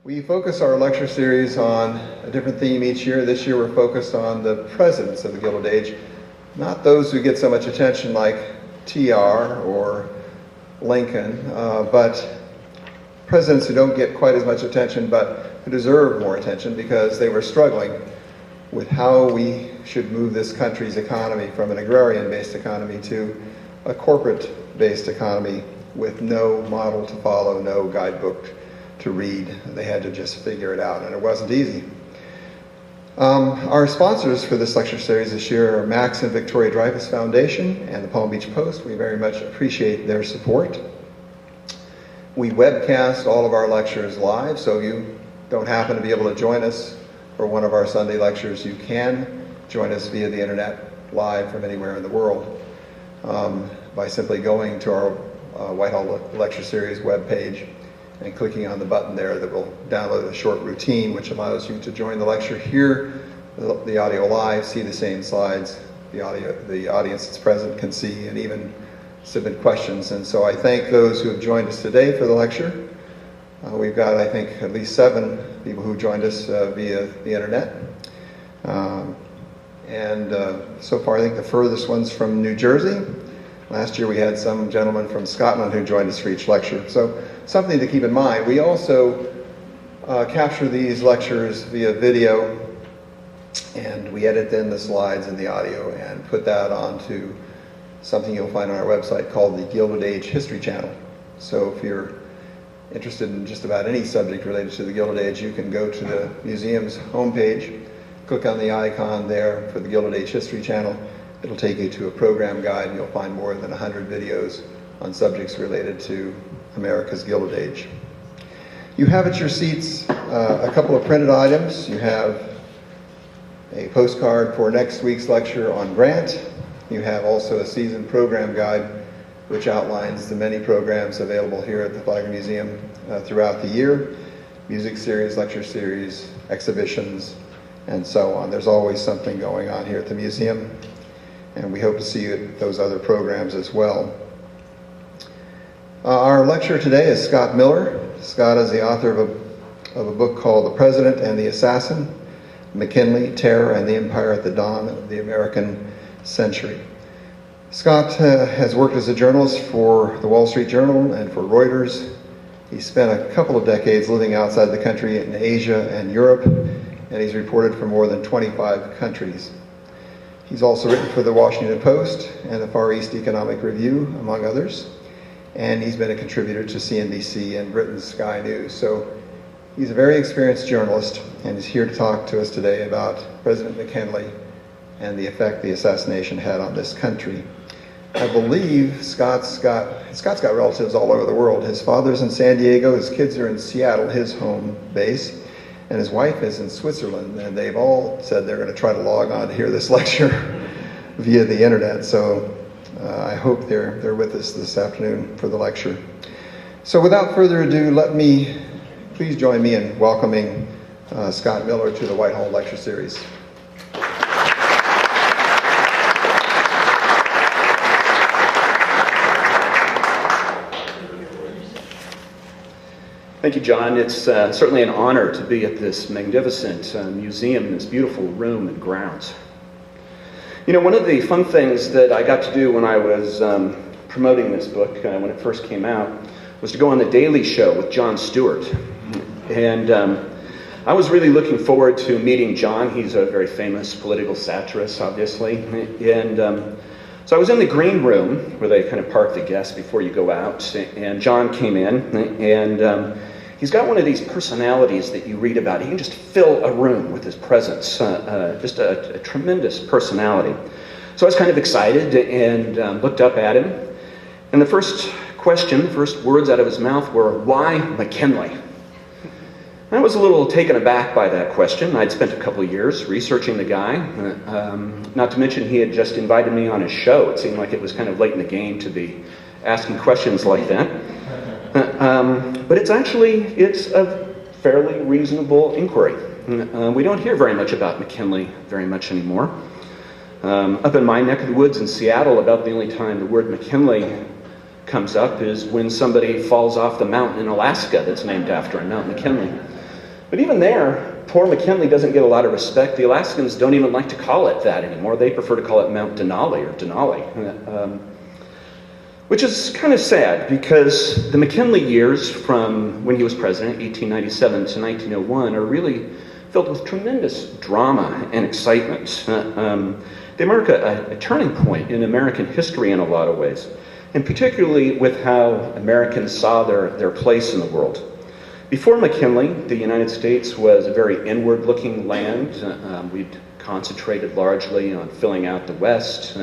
We focus our lecture series on a different theme each year. This year we're focused on the presidents of the Gilded Age, not those who get so much attention like TR or Lincoln, but presidents who don't get quite as much attention but who deserve more attention because they were struggling with how we should move this country's economy from an agrarian-based economy to a corporate-based economy with no model to follow, no guidebook to read. They had to just figure it out, and it wasn't easy. Our sponsors for this lecture series this year are Max and Victoria Dreyfus Foundation and the Palm Beach Post. We very much appreciate their support. We webcast all of our lectures live, so if you don't happen to be able to join us for one of our Sunday lectures, you can join us via the internet live from anywhere in the world by simply going to our Whitehall Lecture Series webpage and clicking on the button there that will download a short routine which allows you to join the lecture, hear the audio live, see the same slides, the audience that's present can see, and even submit questions. And so I thank those who have joined us today for the lecture. We've got, I think, at least 7 people who joined us via the internet. So far, I think the furthest one's from New Jersey. Last year we had some gentleman from Scotland who joined us for each lecture. So something to keep in mind. We also capture these lectures via video, and we edit in the slides and the audio and put that onto something you'll find on our website called the Gilded Age History Channel. So if you're interested in just about any subject related to the Gilded Age, you can go to the museum's homepage, click on the icon there for the Gilded Age History Channel. It'll take you to a program guide, and you'll find more than 100 videos on subjects related to America's Gilded Age. You have at your seats a couple of printed items. You have a postcard for next week's lecture on Grant. You have also a season program guide which outlines the many programs available here at the Flagler Museum throughout the year. Music series, lecture series, exhibitions, and so on. There's always something going on here at the museum, and we hope to see you at those other programs as well. Our lecturer today is Scott Miller. Scott is the author of a book called The President and the Assassin, McKinley, Terror, and the Empire at the Dawn of the American Century. Scott has worked as a journalist for the Wall Street Journal and for Reuters. He spent a couple of decades living outside the country in Asia and Europe, and he's reported for more than 25 countries. He's also written for the Washington Post and the Far East Economic Review, among others, and he's been a contributor to CNBC and Britain's Sky News. So he's a very experienced journalist, and he's here to talk to us today about President McKinley and the effect the assassination had on this country. I believe Scott's got relatives all over the world. His father's in San Diego, his kids are in Seattle, his home base, and his wife is in Switzerland, and they've all said they're going to try to log on to hear this lecture via the internet. So I hope they're with us this afternoon for the lecture. So without further ado, please join me in welcoming Scott Miller to the Whitehall Lecture Series. Thank you, John. It's certainly an honor to be at this magnificent museum, this beautiful room and grounds. You know, one of the fun things that I got to do when I was promoting this book, when it first came out, was to go on The Daily Show with Jon Stewart. And I was really looking forward to meeting John. He's a very famous political satirist, obviously. And so I was in the green room where they kind of park the guests before you go out, and John came in, and he's got one of these personalities that you read about. He can just fill a room with his presence, just a tremendous personality. So I was kind of excited and looked up at him, and the first words out of his mouth were, "Why McKinley?" I was a little taken aback by that question. I'd spent a couple of years researching the guy, not to mention he had just invited me on his show. It seemed like it was kind of late in the game to be asking questions like that. But it's a fairly reasonable inquiry. We don't hear very much about McKinley very much anymore. Up in my neck of the woods in Seattle, about the only time the word McKinley comes up is when somebody falls off the mountain in Alaska that's named after him, Mount McKinley. But even there, poor McKinley doesn't get a lot of respect. The Alaskans don't even like to call it that anymore. They prefer to call it Mount Denali or Denali, which is kind of sad because the McKinley years from when he was president, 1897 to 1901, are really filled with tremendous drama and excitement. They mark a turning point in American history in a lot of ways, and particularly with how Americans saw their place in the world. Before McKinley, the United States was a very inward-looking land. We'd concentrated largely on filling out the West.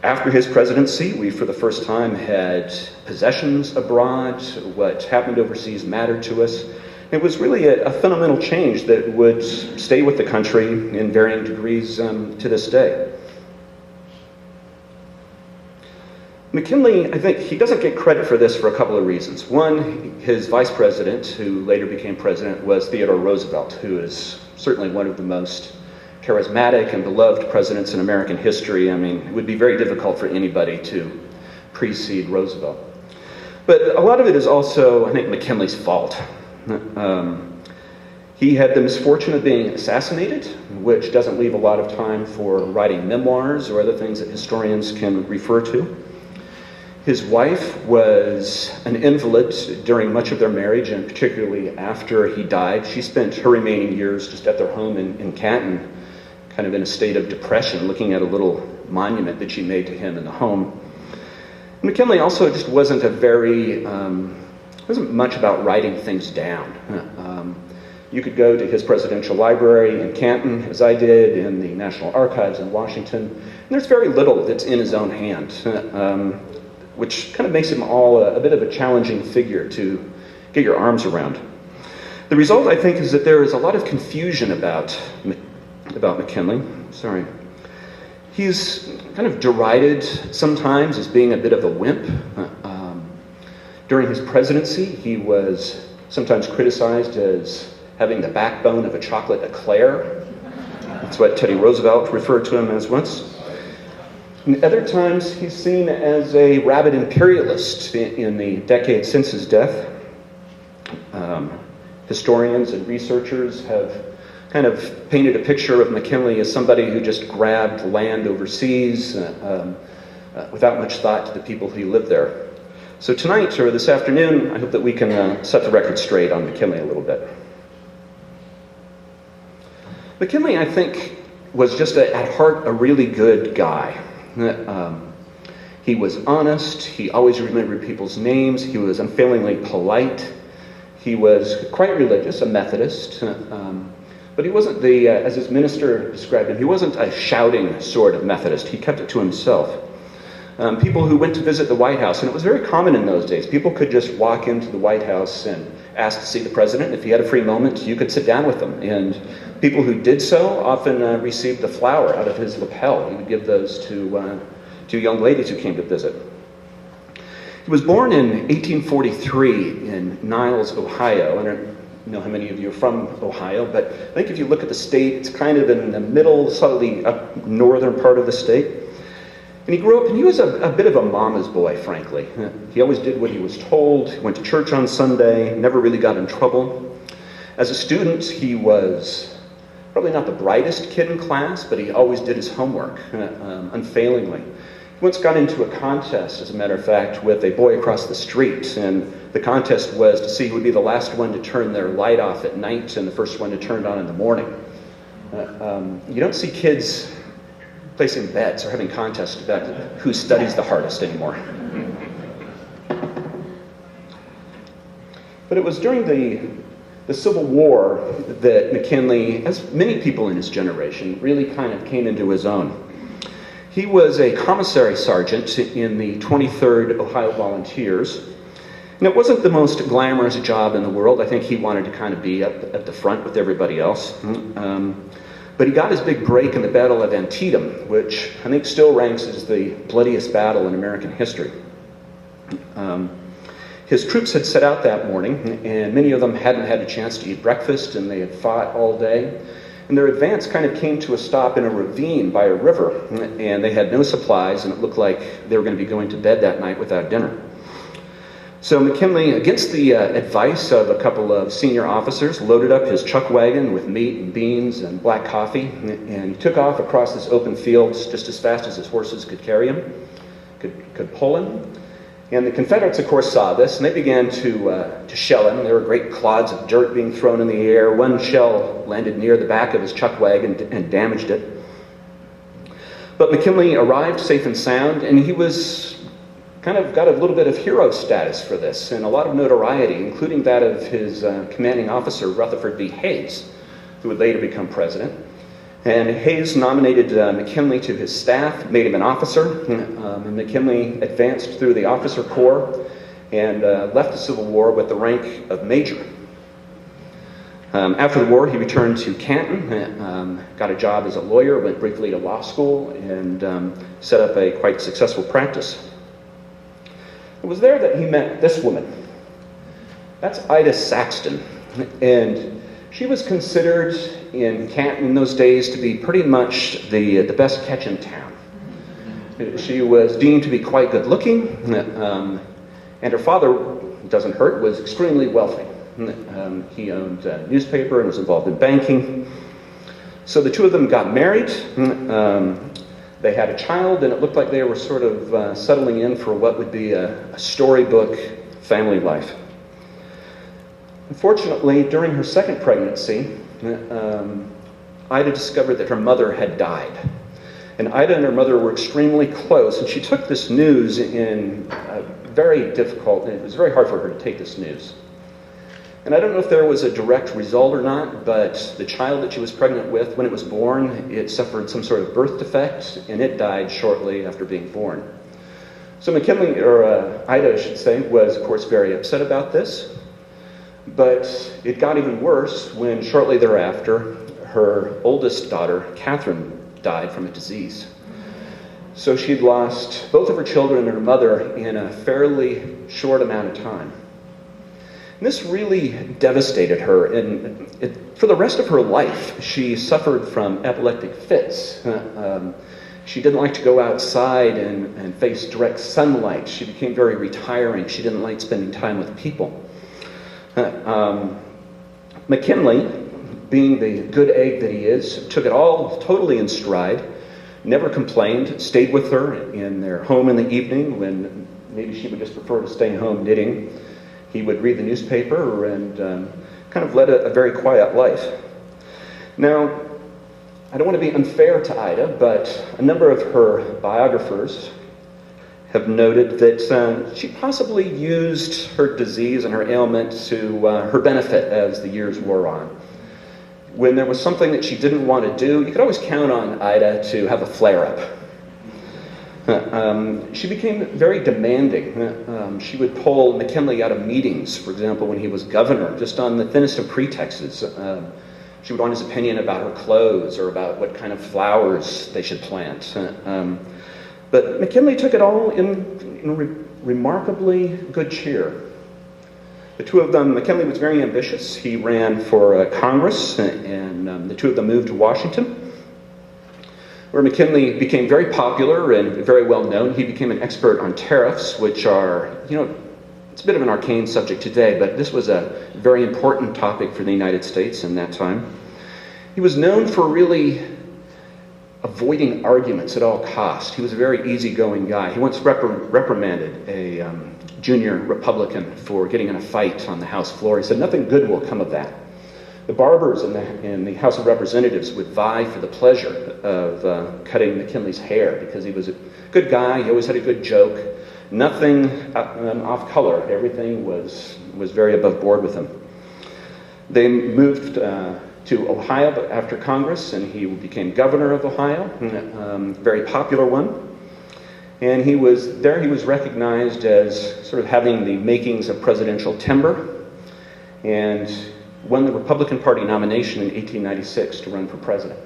After his presidency, we for the first time had possessions abroad. What happened overseas mattered to us. It was really a fundamental change that would stay with the country in varying degrees to this day. McKinley, I think he doesn't get credit for this for a couple of reasons. One, his vice president, who later became president, was Theodore Roosevelt, who is certainly one of the most charismatic and beloved presidents in American history. I mean, it would be very difficult for anybody to precede Roosevelt. But a lot of it is also, I think, McKinley's fault. He had the misfortune of being assassinated, which doesn't leave a lot of time for writing memoirs or other things that historians can refer to. His wife was an invalid during much of their marriage, and particularly after he died. She spent her remaining years just at their home in Canton, kind of in a state of depression, looking at a little monument that she made to him in the home. McKinley also just wasn't wasn't much about writing things down. You could go to his presidential library in Canton, as I did, in the National Archives in Washington, and there's very little that's in his own hand, which kind of makes him a bit of a challenging figure to get your arms around. The result, I think, is that there is a lot of confusion about McKinley. Sorry. He's kind of derided sometimes as being a bit of a wimp. During his presidency, he was sometimes criticized as having the backbone of a chocolate eclair. That's what Teddy Roosevelt referred to him as once. And other times, he's seen as a rabid imperialist in the decade since his death. Historians and researchers have kind of painted a picture of McKinley as somebody who just grabbed land overseas without much thought to the people who lived there. So tonight, or this afternoon, I hope that we can set the record straight on McKinley a little bit. McKinley, I think, was just at heart a really good guy. He was honest, he always remembered people's names, he was unfailingly polite, he was quite religious, a Methodist, but he wasn't as his minister described him, he wasn't a shouting sort of Methodist, he kept it to himself. People who went to visit the White House, and it was very common in those days, people could just walk into the White House and ask to see the president. If he had a free moment, you could sit down with them. And people who did so often received a flower out of his lapel. He would give those to young ladies who came to visit. He was born in 1843 in Niles, Ohio. I don't know how many of you are from Ohio, but I think if you look at the state, it's kind of in the middle, slightly up northern part of the state. And he grew up, and he was a bit of a mama's boy, frankly. He always did what he was told. He went to church on Sunday, never really got in trouble. As a student, he was probably not the brightest kid in class, but he always did his homework unfailingly. He once got into a contest, as a matter of fact, with a boy across the street, and the contest was to see who would be the last one to turn their light off at night and the first one to turn it on in the morning. You don't see kids placing bets or having contests about who studies the hardest anymore. But it was during the Civil War that McKinley, as many people in his generation, really kind of came into his own. He was a commissary sergeant in the 23rd Ohio Volunteers, and it wasn't the most glamorous job in the world. I think he wanted to kind of be up at the front with everybody else. But he got his big break in the Battle of Antietam, which I think still ranks as the bloodiest battle in American history. His troops had set out that morning, and many of them hadn't had a chance to eat breakfast, and they had fought all day. And their advance kind of came to a stop in a ravine by a river, and they had no supplies, and it looked like they were going to be going to bed that night without dinner. So McKinley, against the advice of a couple of senior officers, loaded up his chuck wagon with meat and beans and black coffee, and took off across this open fields just as fast as his horses could carry him, could pull him. And the Confederates, of course, saw this, and they began to shell him. There were great clods of dirt being thrown in the air. One shell landed near the back of his chuck wagon and damaged it. But McKinley arrived safe and sound, and he was kind of got a little bit of hero status for this, and a lot of notoriety, including that of his commanding officer, Rutherford B. Hayes, who would later become president. And Hayes nominated McKinley to his staff, made him an officer, and McKinley advanced through the officer corps and left the Civil War with the rank of major. After the war, he returned to Canton, got a job as a lawyer, went briefly to law school, and set up a quite successful practice. It was there that he met this woman. That's Ida Saxton, and she was considered in Canton in those days to be pretty much the best catch in town. She was deemed to be quite good looking, and her father, doesn't hurt, was extremely wealthy. He owned a newspaper and was involved in banking. So the two of them got married. They had a child, and it looked like they were sort of settling in for what would be a storybook family life. Unfortunately, during her second pregnancy, Ida discovered that her mother had died. And Ida and her mother were extremely close, and she took this news in very difficult, and it was very hard for her to take this news. And I don't know if there was a direct result or not, but the child that she was pregnant with, when it was born, it suffered some sort of birth defect, and it died shortly after being born. So McKinley, or Ida, I should say, was, of course, very upset about this. But it got even worse when, shortly thereafter, her oldest daughter, Catherine, died from a disease. So she'd lost both of her children and her mother in a fairly short amount of time. And this really devastated her, and for the rest of her life, she suffered from epileptic fits. She didn't like to go outside and face direct sunlight. She became very retiring. She didn't like spending time with people. McKinley, being the good egg that he is, took it all totally in stride, never complained, stayed with her in their home in the evening when maybe she would just prefer to stay home knitting. He would read the newspaper and kind of led a very quiet life. Now, I don't want to be unfair to Ida, but a number of her biographers have noted that she possibly used her disease and her ailment to her benefit as the years wore on. When there was something that she didn't want to do, you could always count on Ida to have a flare-up. She became very demanding. She would pull McKinley out of meetings, for example, when he was governor, just on the thinnest of pretexts. She would want his opinion about her clothes or about what kind of flowers they should plant. But McKinley took it all in remarkably good cheer. The two of them, McKinley was very ambitious. He ran for Congress, and the two of them moved to Washington, where McKinley became very popular and very well known. He became an expert on tariffs, which are, it's a bit of an arcane subject today, but this was a very important topic for the United States in that time. He was known for really avoiding arguments at all costs. He was a very easygoing guy. He once reprimanded a junior Republican for getting in a fight on the House floor. He said, "Nothing good will come of that." The barbers in the House of Representatives would vie for the pleasure of cutting McKinley's hair because he was a good guy. He always had a good joke. Nothing off color. Everything was very above board with him. They moved to Ohio after Congress, and he became governor of Ohio, very popular one. And he was recognized as sort of having the makings of presidential timber, and won the Republican Party nomination in 1896 to run for president.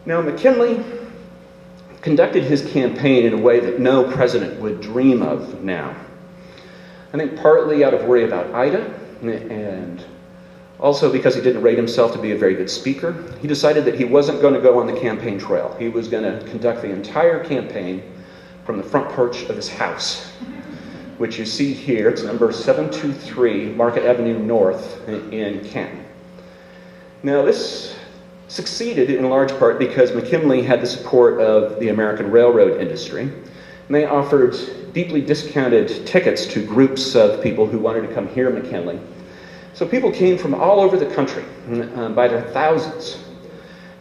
Now, McKinley conducted his campaign in a way that no president would dream of now. I think partly out of worry about Ida, and also because he didn't rate himself to be a very good speaker. He decided that he wasn't going to go on the campaign trail. He was going to conduct the entire campaign from the front porch of his house. which you see here. It's number 723 Market Avenue North in Canton. Now, this succeeded in large part because McKinley had the support of the American railroad industry, and they offered deeply discounted tickets to groups of people who wanted to come hear McKinley. So people came from all over the country by their thousands.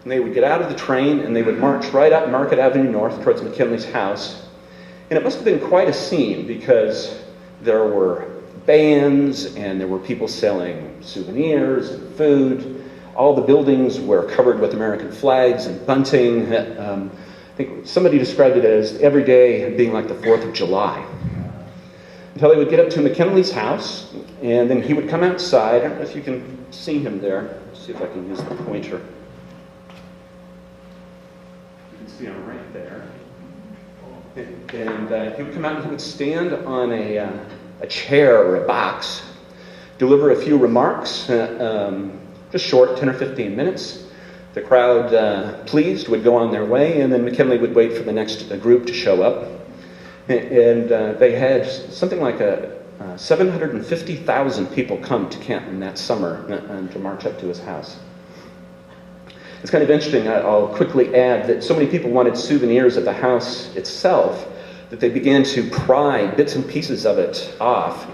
And they would get out of the train and they would march right up Market Avenue North towards McKinley's house. And it must have been quite a scene because there were bands and there were people selling souvenirs and food. All the buildings were covered with American flags and bunting. I think somebody described it as every day being like the 4th of July. Until they would get up to McKinley's house, and then he would come outside. I don't know if you can see him there. Let's see if I can use the pointer. You can see him right there. And he would come out and he would stand on a chair or a box, deliver a few remarks, just short, 10 or 15 minutes. The crowd, pleased, would go on their way, and then McKinley would wait for the next group to show up. And they had something like 750,000 people come to Canton that summer to march up to his house. It's kind of interesting. I'll quickly add that so many people wanted souvenirs of the house itself that they began to pry bits and pieces of it off.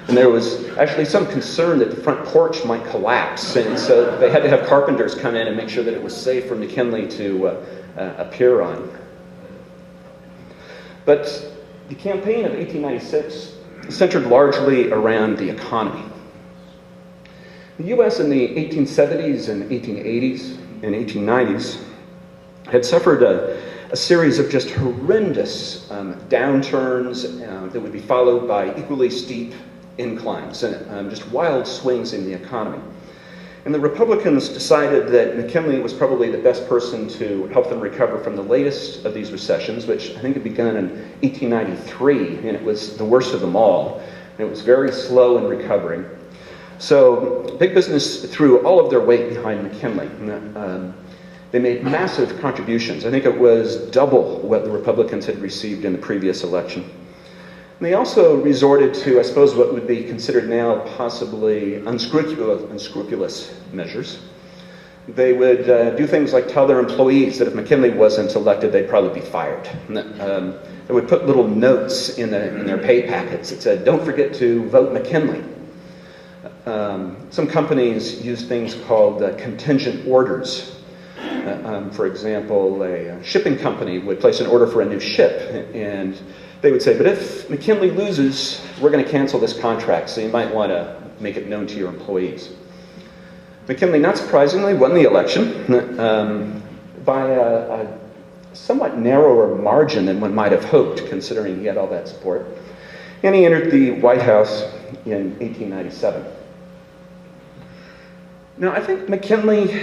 And there was actually some concern that the front porch might collapse, and so they had to have carpenters come in and make sure that it was safe for McKinley to appear on. But the campaign of 1896 centered largely around the economy. The U.S. in the 1870s and 1880s and 1890s had suffered a series of just horrendous downturns that would be followed by equally steep inclines and just wild swings in the economy. And the Republicans decided that McKinley was probably the best person to help them recover from the latest of these recessions, which I think had begun in 1893, and it was the worst of them all. And it was very slow in recovering. So big business threw all of their weight behind McKinley. They made massive contributions. I think it was double what the Republicans had received in the previous election. And they also resorted to, I suppose, what would be considered now possibly unscrupulous measures. They would do things like tell their employees that if McKinley wasn't elected, they'd probably be fired. They would put little notes in their pay packets that said, "Don't forget to vote McKinley." Some companies used things called contingent orders. For example, a shipping company would place an order for a new ship, and they would say, "But if McKinley loses, we're going to cancel this contract, so you might want to make it known to your employees." McKinley, not surprisingly, won the election by a somewhat narrower margin than one might have hoped, considering he had all that support. And he entered the White House in 1897. Now, I think McKinley,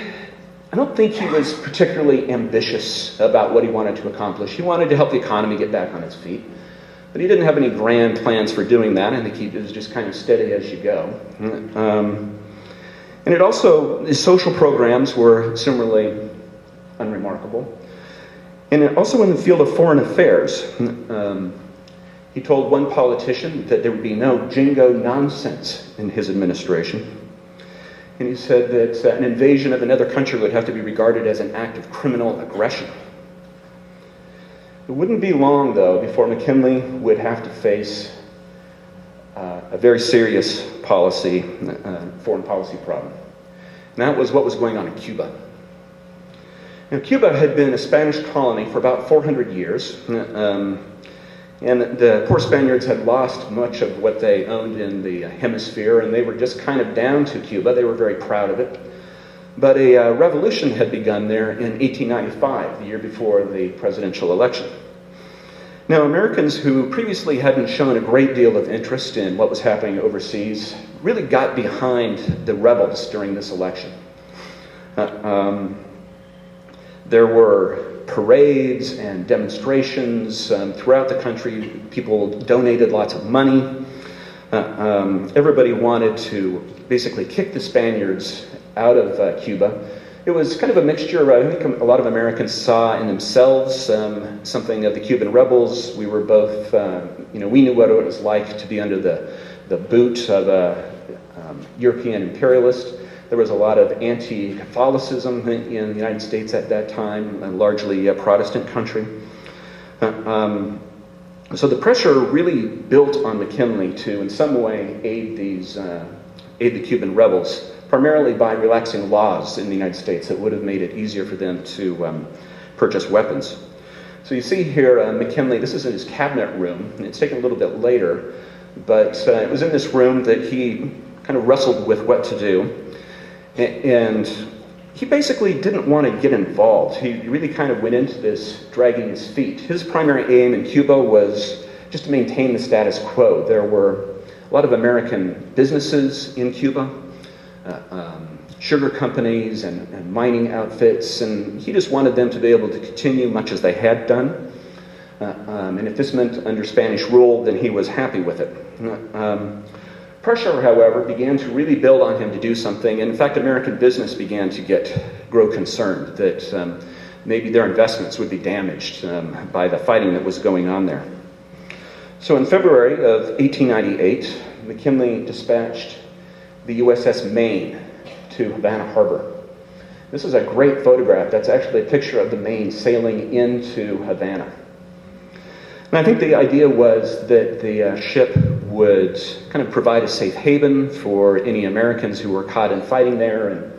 I don't think he was particularly ambitious about what he wanted to accomplish. He wanted to help the economy get back on its feet. But he didn't have any grand plans for doing that. I think he was just kind of steady as you go. And it also, his social programs were similarly unremarkable. And also in the field of foreign affairs, he told one politician that there would be no jingo nonsense in his administration. And he said that an invasion of another country would have to be regarded as an act of criminal aggression. It wouldn't be long, though, before McKinley would have to face a very serious foreign policy problem. And that was what was going on in Cuba. Now, Cuba had been a Spanish colony for about 400 years, and the poor Spaniards had lost much of what they owned in the hemisphere, and they were just kind of down to Cuba. They were very proud of it. But a revolution had begun there in 1895, the year before the presidential election. Now, Americans who previously hadn't shown a great deal of interest in what was happening overseas really got behind the rebels during this election. There were parades and demonstrations throughout the country. People donated lots of money. Everybody wanted to basically kick the Spaniards out of Cuba It was kind of a mixture. I think a lot of Americans saw in themselves something of the Cuban rebels. We were both, we knew what it was like to be under the boot of a European imperialist. There was a lot of anti-Catholicism in the United States at that time, a largely Protestant country. So the pressure really built on McKinley to, in some way, aid the Cuban rebels, primarily by relaxing laws in the United States that would have made it easier for them to purchase weapons. So you see here McKinley, this is in his cabinet room, and it's taken a little bit later, but it was in this room that he kind of wrestled with what to do. And he basically didn't want to get involved. He really kind of went into this dragging his feet. His primary aim in Cuba was just to maintain the status quo. There were a lot of American businesses in Cuba, sugar companies and mining outfits, and he just wanted them to be able to continue much as they had done. And if this meant under Spanish rule, then he was happy with it. Pressure, however, began to really build on him to do something. And in fact, American business began to grow concerned that maybe their investments would be damaged by the fighting that was going on there. So in February of 1898, McKinley dispatched the USS Maine to Vanna Harbor. This is a great photograph. That's actually a picture of the Maine sailing into Havana. And I think the idea was that the ship would kind of provide a safe haven for any Americans who were caught in fighting there, and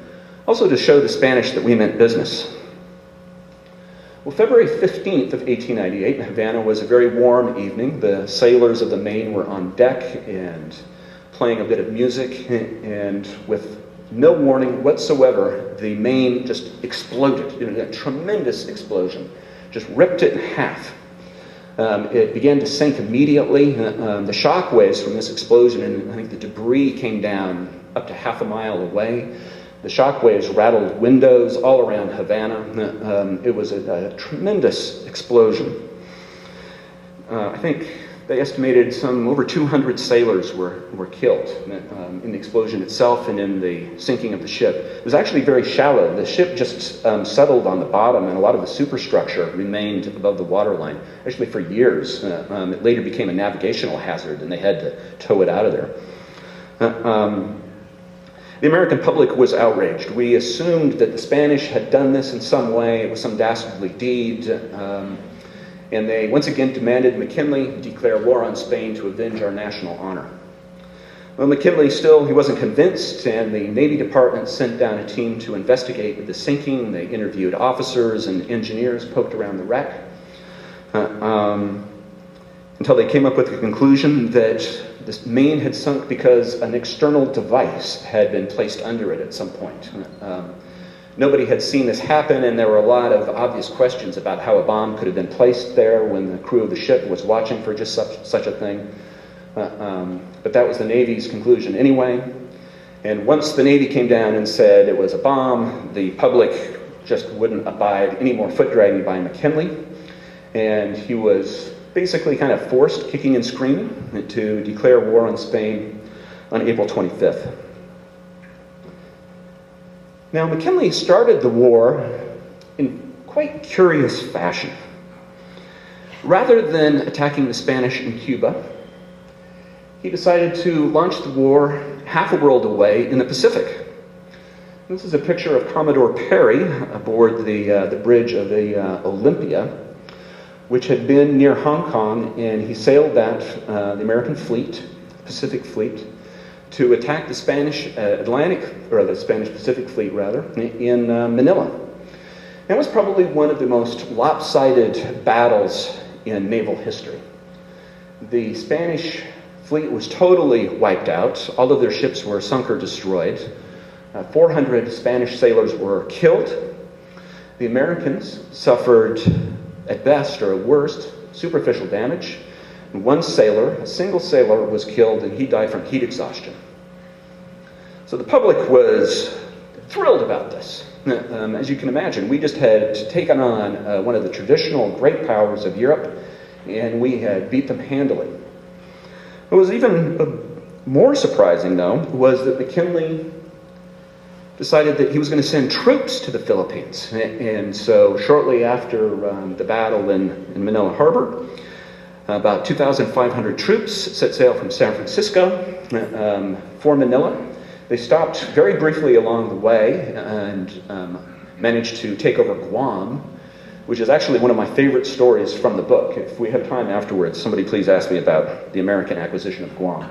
also to show the Spanish that we meant business. Well, February 15th of 1898 in Havana was a very warm evening. The sailors of the Maine were on deck and playing a bit of music, and with no warning whatsoever, the Maine just exploded. It was a tremendous explosion, just ripped it in half. It began to sink immediately. The shock waves from this explosion, and I think the debris came down up to half a mile away. The shock waves rattled windows all around Havana. It was a tremendous explosion. I think they estimated some over 200 sailors were killed in the explosion itself and in the sinking of the ship. It was actually very shallow. The ship just settled on the bottom, and a lot of the superstructure remained above the waterline, actually for years. It later became a navigational hazard, and they had to tow it out of there. The American public was outraged. We assumed that the Spanish had done this in some way. It was some dastardly deed. And they once again demanded McKinley declare war on Spain to avenge our national honor. Well, McKinley he wasn't convinced, and the Navy Department sent down a team to investigate the sinking. They interviewed officers and engineers, poked around the wreck, until they came up with the conclusion that this Maine had sunk because an external device had been placed under it at some point. Nobody had seen this happen, and there were a lot of obvious questions about how a bomb could have been placed there when the crew of the ship was watching for just such a thing. But that was the Navy's conclusion anyway. And once the Navy came down and said it was a bomb, the public just wouldn't abide any more foot dragging by McKinley. And he was basically kind of forced, kicking and screaming, to declare war on Spain on April 25th. Now, McKinley started the war in quite curious fashion. Rather than attacking the Spanish in Cuba, he decided to launch the war half a world away in the Pacific. This is a picture of Commodore Perry aboard the bridge of the Olympia, which had been near Hong Kong, and he sailed the American fleet, Pacific Fleet, to attack the Spanish Spanish Pacific Fleet, rather, in Manila. It was probably one of the most lopsided battles in naval history. The Spanish fleet was totally wiped out. All of their ships were sunk or destroyed. 400 Spanish sailors were killed. The Americans suffered, at best or at worst, superficial damage. One sailor, a single sailor, was killed, and he died from heat exhaustion. So the public was thrilled about this. As you can imagine, we just had taken on one of the traditional great powers of Europe, and we had beat them handily. What was even more surprising, though, was that McKinley decided that he was going to send troops to the Philippines. And so shortly after the battle in Manila Harbor, about 2,500 troops set sail from San Francisco for Manila. They stopped very briefly along the way and managed to take over Guam, which is actually one of my favorite stories from the book. If we have time afterwards, somebody please ask me about the American acquisition of Guam.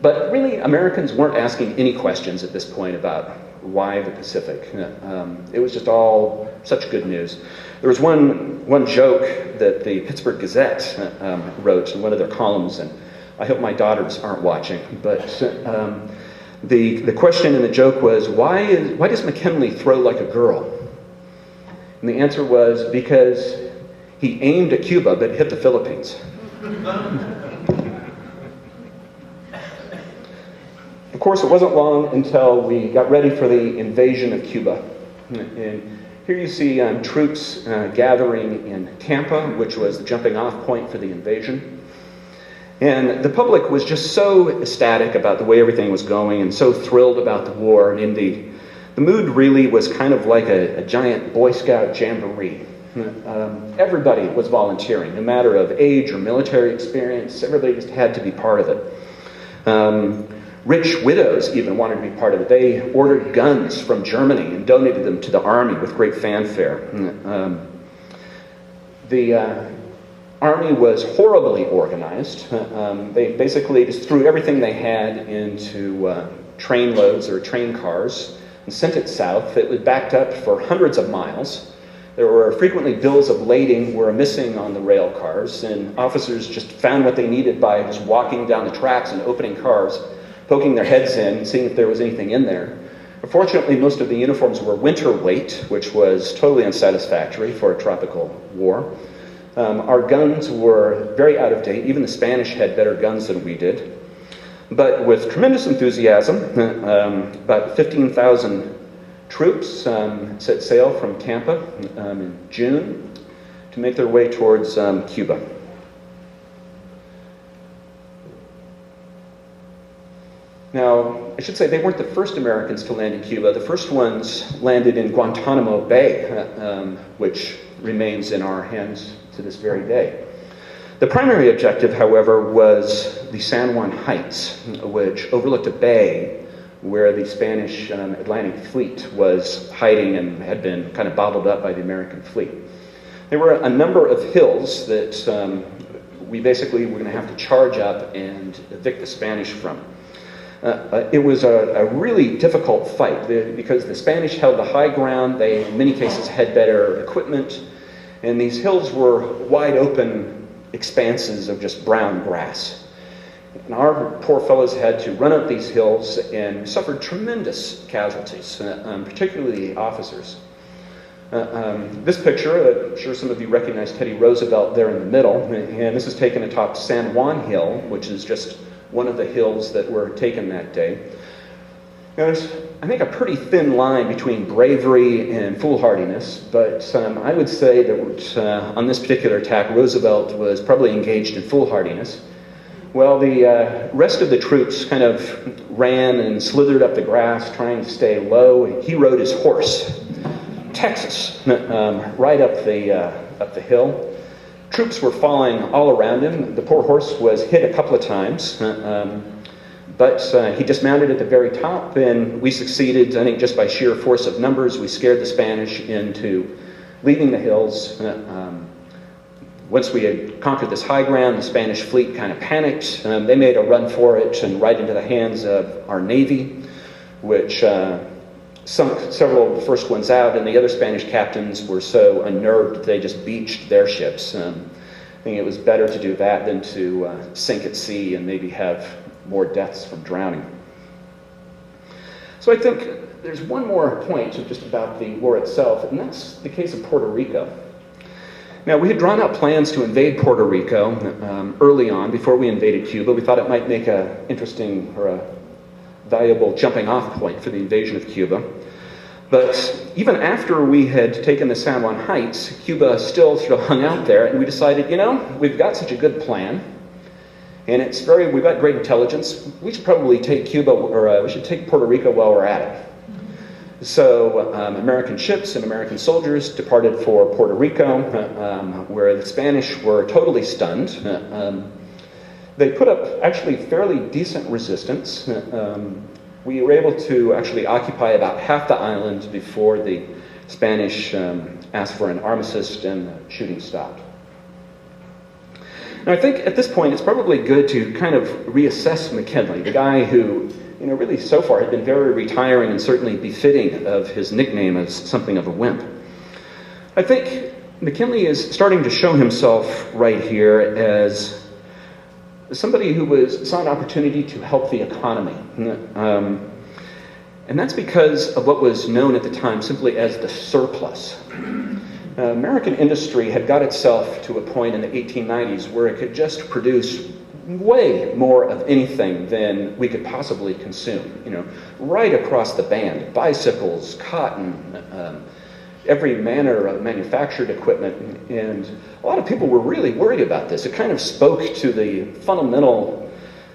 But really, Americans weren't asking any questions at this point about why the Pacific. It was just all such good news. There was one joke that the Pittsburgh Gazette wrote in one of their columns, and I hope my daughters aren't watching, but the question in the joke was, why does McKinley throw like a girl? And the answer was, because he aimed at Cuba but hit the Philippines. Of course, it wasn't long until we got ready for the invasion of Cuba. And here you see troops gathering in Tampa, which was the jumping off point for the invasion. And the public was just so ecstatic about the way everything was going and so thrilled about the war. I mean, the mood really was kind of like a giant Boy Scout jamboree. Everybody was volunteering, no matter of age or military experience. Everybody just had to be part of it. Rich widows even wanted to be part of it. They ordered guns from Germany and donated them to the army with great fanfare. The army was horribly organized. They basically just threw everything they had into train loads or train cars and sent it south. It was backed up for hundreds of miles. There were frequently bills of lading were missing on the rail cars, and officers just found what they needed by just walking down the tracks and opening cars, poking their heads in, seeing if there was anything in there. Fortunately, most of the uniforms were winter weight, which was totally unsatisfactory for a tropical war. Our guns were very out of date. Even the Spanish had better guns than we did. But with tremendous enthusiasm, about 15,000 troops set sail from Tampa in June to make their way towards Cuba. Now, I should say they weren't the first Americans to land in Cuba. The first ones landed in Guantanamo Bay, which remains in our hands to this very day. The primary objective, however, was the San Juan Heights, which overlooked a bay where the Spanish Atlantic Fleet was hiding and had been kind of bottled up by the American fleet. There were a number of hills that we basically were going to have to charge up and evict the Spanish from. It was a really difficult fight because the Spanish held the high ground. They, in many cases, had better equipment, and these hills were wide open expanses of just brown grass. And our poor fellows had to run up these hills and suffered tremendous casualties, particularly the officers. This picture, I'm sure some of you recognize Teddy Roosevelt there in the middle, and this is taken atop San Juan Hill, which is just one of the hills that were taken that day. Now, there's, I think, a pretty thin line between bravery and foolhardiness, but I would say that on this particular attack, Roosevelt was probably engaged in foolhardiness. Well, the rest of the troops kind of ran and slithered up the grass, trying to stay low. He rode his horse, Texas, right up the hill. Troops were falling all around him. The poor horse was hit a couple of times, but he dismounted at the very top, and we succeeded, I think, just by sheer force of numbers. We scared the Spanish into leaving the hills. Once we had conquered this high ground, the Spanish fleet kind of panicked. They made a run for it and right into the hands of our Navy, which sunk several of the first ones out, and the other Spanish captains were so unnerved that they just beached their ships. I think it was better to do that than to sink at sea and maybe have more deaths from drowning. So I think there's one more point just about the war itself, and that's the case of Puerto Rico. Now, we had drawn out plans to invade Puerto Rico early on, before we invaded Cuba. We thought it might make an interesting or a valuable jumping off point for the invasion of Cuba. But even after we had taken the San Juan Heights, Cuba still sort of hung out there, and we decided, you know, we've got such a good plan. And we've got great intelligence. We should probably take Cuba, or we should take Puerto Rico while we're at it. So American ships and American soldiers departed for Puerto Rico, where the Spanish were totally stunned. They put up actually fairly decent resistance. We were able to actually occupy about half the island before the Spanish asked for an armistice and the shooting stopped. Now I think at this point it's probably good to kind of reassess McKinley, the guy who really so far had been very retiring and certainly befitting of his nickname as something of a wimp. I think McKinley is starting to show himself right here as somebody who saw an opportunity to help the economy. And that's because of what was known at the time simply as the surplus. American industry had got itself to a point in the 1890s where it could just produce way more of anything than we could possibly consume, right across the band. Bicycles, cotton, every manner of manufactured equipment, and a lot of people were really worried about this. It kind of spoke to the fundamental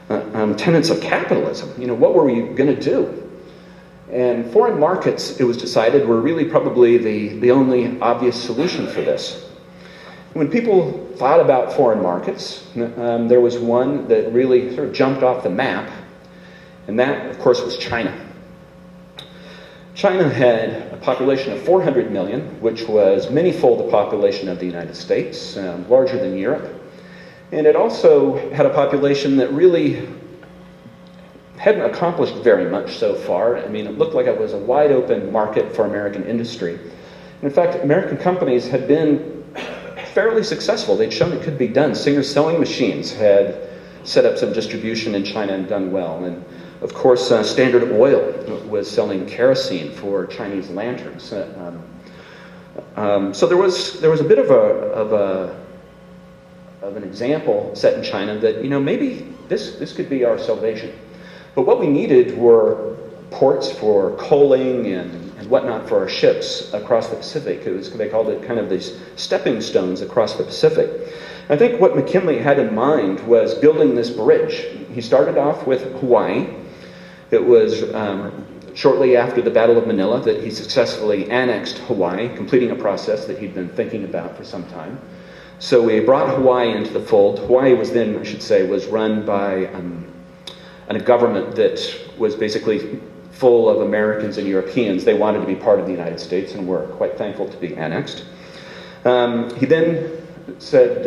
tenets of capitalism. What were we going to do? And foreign markets, it was decided, were really probably the only obvious solution for this. When people thought about foreign markets, there was one that really sort of jumped off the map, and that, of course, was China. China had a population of 400 million, which was many-fold the population of the United States, larger than Europe. And it also had a population that really hadn't accomplished very much so far. I mean, it looked like it was a wide-open market for American industry. And in fact, American companies had been fairly successful. They'd shown it could be done. Singer Sewing Machines had set up some distribution in China and done well. And of course, Standard Oil was selling kerosene for Chinese lanterns. So there was a bit of an example set in China that maybe this could be our salvation. But what we needed were ports for coaling and whatnot for our ships across the Pacific. They called it kind of these stepping stones across the Pacific. I think what McKinley had in mind was building this bridge. He started off with Hawaii. It was shortly after the Battle of Manila that he successfully annexed Hawaii, completing a process that he'd been thinking about for some time. So we brought Hawaii into the fold. Hawaii was then, I should say, was run by a government that was basically full of Americans and Europeans. They wanted to be part of the United States and were quite thankful to be annexed. He then said,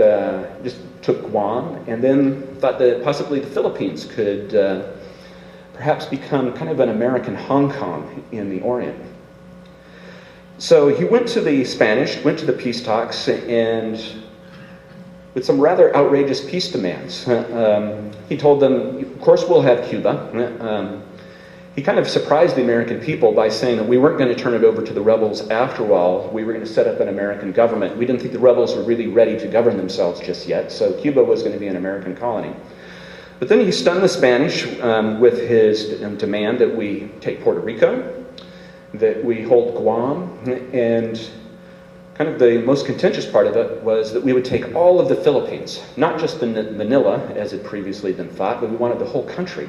just took Guam, and then thought that possibly the Philippines could perhaps become kind of an American Hong Kong in the Orient. So he went to the Spanish, went to the peace talks, and with some rather outrageous peace demands. He told them, of course we'll have Cuba. He kind of surprised the American people by saying that we weren't going to turn it over to the rebels after all. We were going to set up an American government. We didn't think the rebels were really ready to govern themselves just yet, so Cuba was going to be an American colony. But then he stunned the Spanish with his demand that we take Puerto Rico, that we hold Guam, and kind of the most contentious part of it was that we would take all of the Philippines, not just Manila, as had previously been thought, but we wanted the whole country.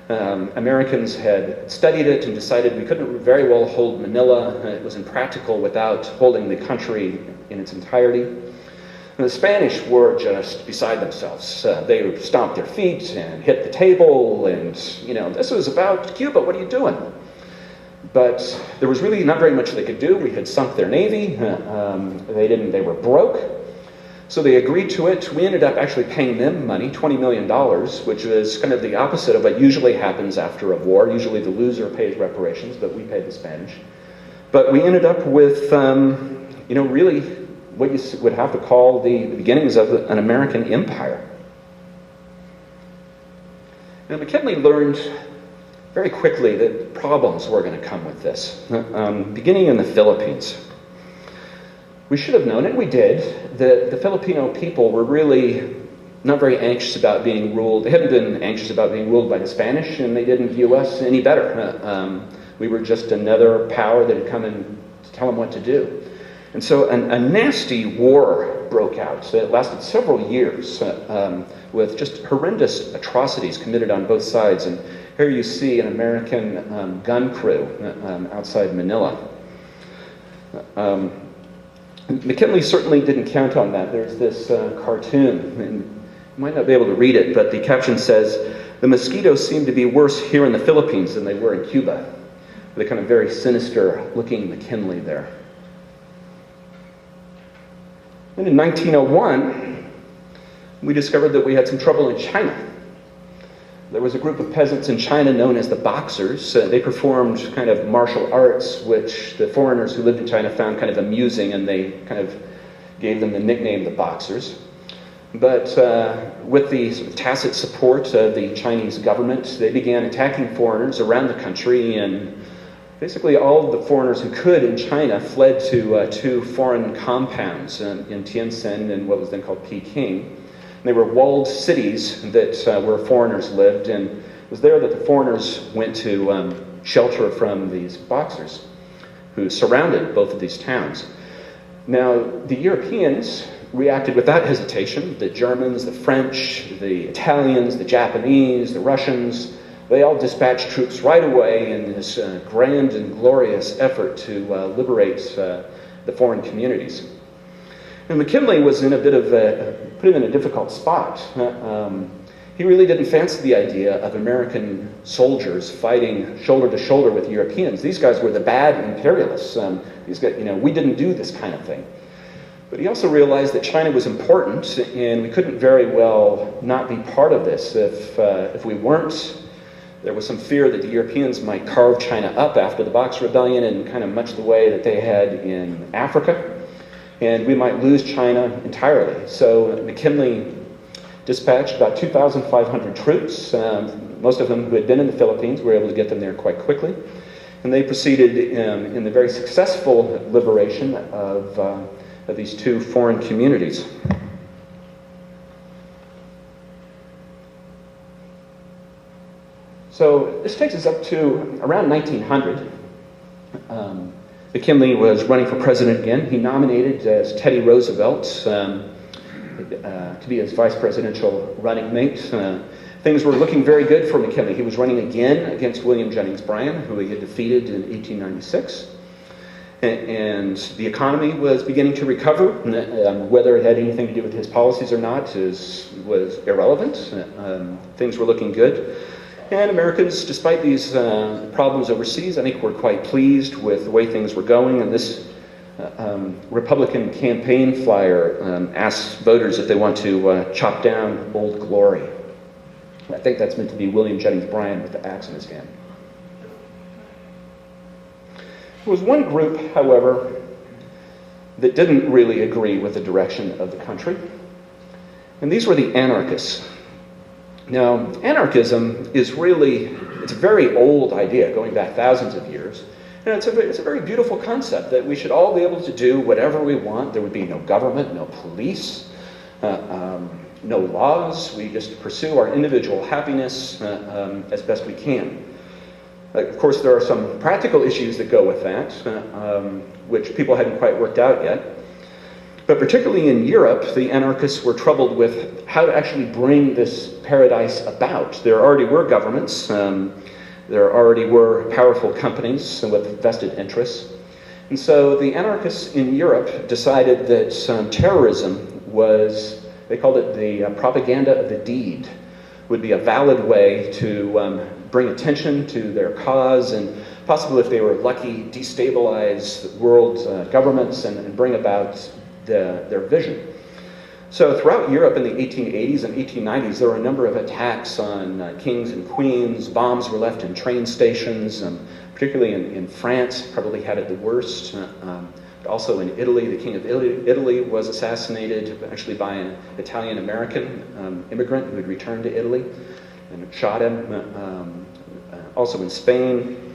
Americans had studied it and decided we couldn't very well hold Manila. It was impractical without holding the country in its entirety. And the Spanish were just beside themselves. They stomped their feet and hit the table, and, this was about Cuba, what are you doing? But there was really not very much they could do. We had sunk their navy. They were broke. So they agreed to it. We ended up actually paying them money, $20 million, which was kind of the opposite of what usually happens after a war. Usually the loser pays reparations, but we paid the Spanish. But we ended up with, really what you would have to call the beginnings of an American empire. Now, McKinley learned very quickly that problems were going to come with this, beginning in the Philippines. We should have known, and we did, that the Filipino people were really not very anxious about being ruled. They hadn't been anxious about being ruled by the Spanish, and they didn't view us any better. We were just another power that had come in to tell them what to do. And so a nasty war broke out. It lasted several years with just horrendous atrocities committed on both sides. And here you see an American gun crew outside Manila. McKinley certainly didn't count on that. There's this cartoon, and you might not be able to read it, but the caption says, "The mosquitoes seem to be worse here in the Philippines than they were in Cuba." With a kind of very sinister-looking McKinley there. And in 1901, we discovered that we had some trouble in China. There was a group of peasants in China known as the Boxers. They performed kind of martial arts, which the foreigners who lived in China found kind of amusing, and they kind of gave them the nickname the Boxers. But with the sort of tacit support of the Chinese government, they began attacking foreigners around the country, and basically all of the foreigners who could in China fled to two foreign compounds in Tientsin and what was then called Peking. They were walled cities that where foreigners lived, and it was there that the foreigners went to shelter from these Boxers who surrounded both of these towns. Now, the Europeans reacted without hesitation. The Germans, the French, the Italians, the Japanese, the Russians, they all dispatched troops right away in this grand and glorious effort to liberate the foreign communities. And McKinley was in a bit of put him in a difficult spot. He really didn't fancy the idea of American soldiers fighting shoulder to shoulder with Europeans. These guys were the bad imperialists. These guys, we didn't do this kind of thing. But he also realized that China was important, and we couldn't very well not be part of this. If we weren't, there was some fear that the Europeans might carve China up after the Boxer Rebellion in kind of much the way that they had in Africa, and we might lose China entirely. So McKinley dispatched about 2,500 troops, most of them who had been in the Philippines. We were able to get them there quite quickly. And they proceeded in the very successful liberation of these two foreign communities. So this takes us up to around 1900. McKinley was running for president again. He nominated as Teddy Roosevelt to be his vice presidential running mate. Things were looking very good for McKinley. He was running again against William Jennings Bryan, who he had defeated in 1896. And the economy was beginning to recover. Whether it had anything to do with his policies or not was irrelevant. Things were looking good. And Americans, despite these problems overseas, I think were quite pleased with the way things were going. And this Republican campaign flyer asks voters if they want to chop down Old Glory. I think that's meant to be William Jennings Bryan with the axe in his hand. There was one group, however, that didn't really agree with the direction of the country. And these were the anarchists. Now, anarchism is it's a very old idea, going back thousands of years. And it's a very beautiful concept that we should all be able to do whatever we want. There would be no government, no police, no laws. We just pursue our individual happiness as best we can. Of course, there are some practical issues that go with that, which people hadn't quite worked out yet. But particularly in Europe, the anarchists were troubled with how to actually bring this paradise about. There already were governments. There already were powerful companies with vested interests. And so the anarchists in Europe decided that terrorism was, they called it the propaganda of the deed, would be a valid way to bring attention to their cause and possibly, if they were lucky, destabilize world governments and bring about their vision. So throughout Europe in the 1880s and 1890s, there were a number of attacks on kings and queens. Bombs were left in train stations, particularly in France, probably had it the worst. But also in Italy, the king of Italy was assassinated, actually by an Italian-American immigrant who had returned to Italy and shot him. Also in Spain.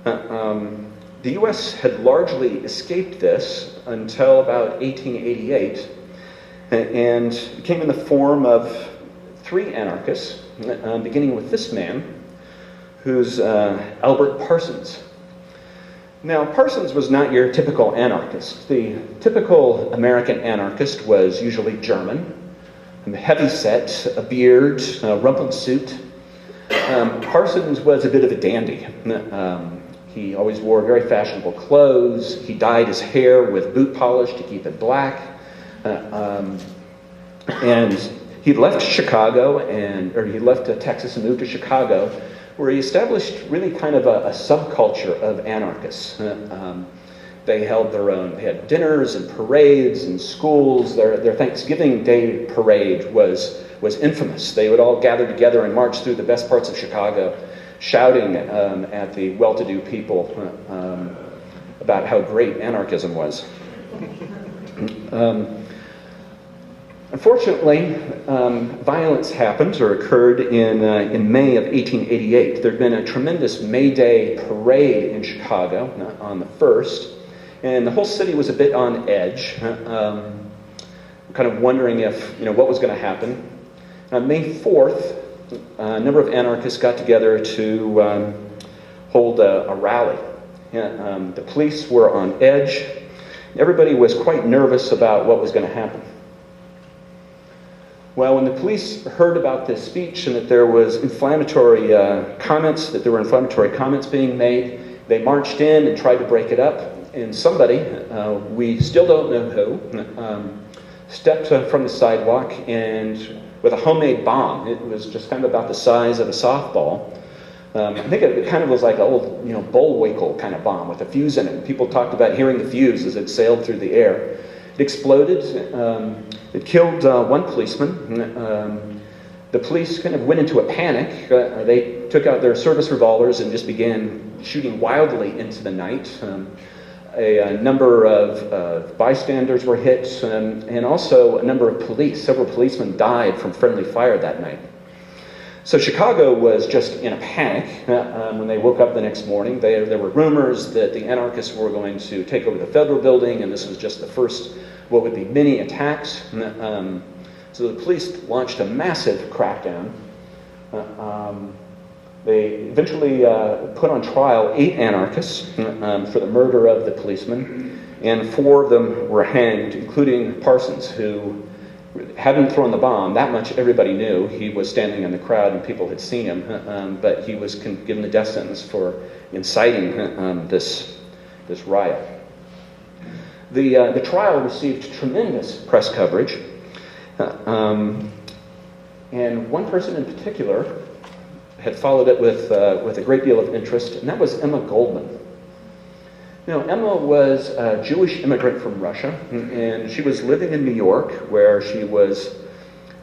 The U.S. had largely escaped this until about 1888, and it came in the form of three anarchists, beginning with this man, who's Albert Parsons. Now, Parsons was not your typical anarchist. The typical American anarchist was usually German, heavy set, a beard, a rumpled suit. Parsons was a bit of a dandy. He always wore very fashionable clothes. He dyed his hair with boot polish to keep it black. And he left Chicago, he left Texas and moved to Chicago, where he established really kind of a subculture of anarchists. They held they had dinners and parades and schools. Their Thanksgiving Day parade was infamous. They would all gather together and march through the best parts of Chicago, shouting at the well-to-do people about how great anarchism was. Unfortunately, violence happened or occurred in May of 1888. There had been a tremendous May Day parade in Chicago on the 1st, and the whole city was a bit on edge, kind of wondering what was going to happen. On May 4th, a number of anarchists got together to hold a rally. The police were on edge. Everybody was quite nervous about what was going to happen. Well, when the police heard about this speech and that there was inflammatory comments being made, they marched in and tried to break it up. And somebody, we still don't know who, stepped from the sidewalk and with a homemade bomb. It was just kind of about the size of a softball. I think it kind of was like an old, Bullwinkle kind of bomb with a fuse in it. People talked about hearing the fuse as it sailed through the air. It exploded. It killed one policeman. The police kind of went into a panic. They took out their service revolvers and just began shooting wildly into the night. A number of bystanders were hit, and also a number of several policemen died from friendly fire that night. So Chicago was just in a panic when they woke up the next morning. There were rumors that the anarchists were going to take over the federal building, and this was just the first, what would be many attacks. So the police launched a massive crackdown. They eventually put on trial 8 anarchists for the murder of the policemen, and 4 of them were hanged, including Parsons, who hadn't thrown the bomb. That much everybody knew. He was standing in the crowd and people had seen him, but he was given the death sentence for inciting this riot. The trial received tremendous press coverage, and one person in particular had followed it with a great deal of interest, and that was Emma Goldman. Emma was a Jewish immigrant from Russia, and she was living in New York, where she was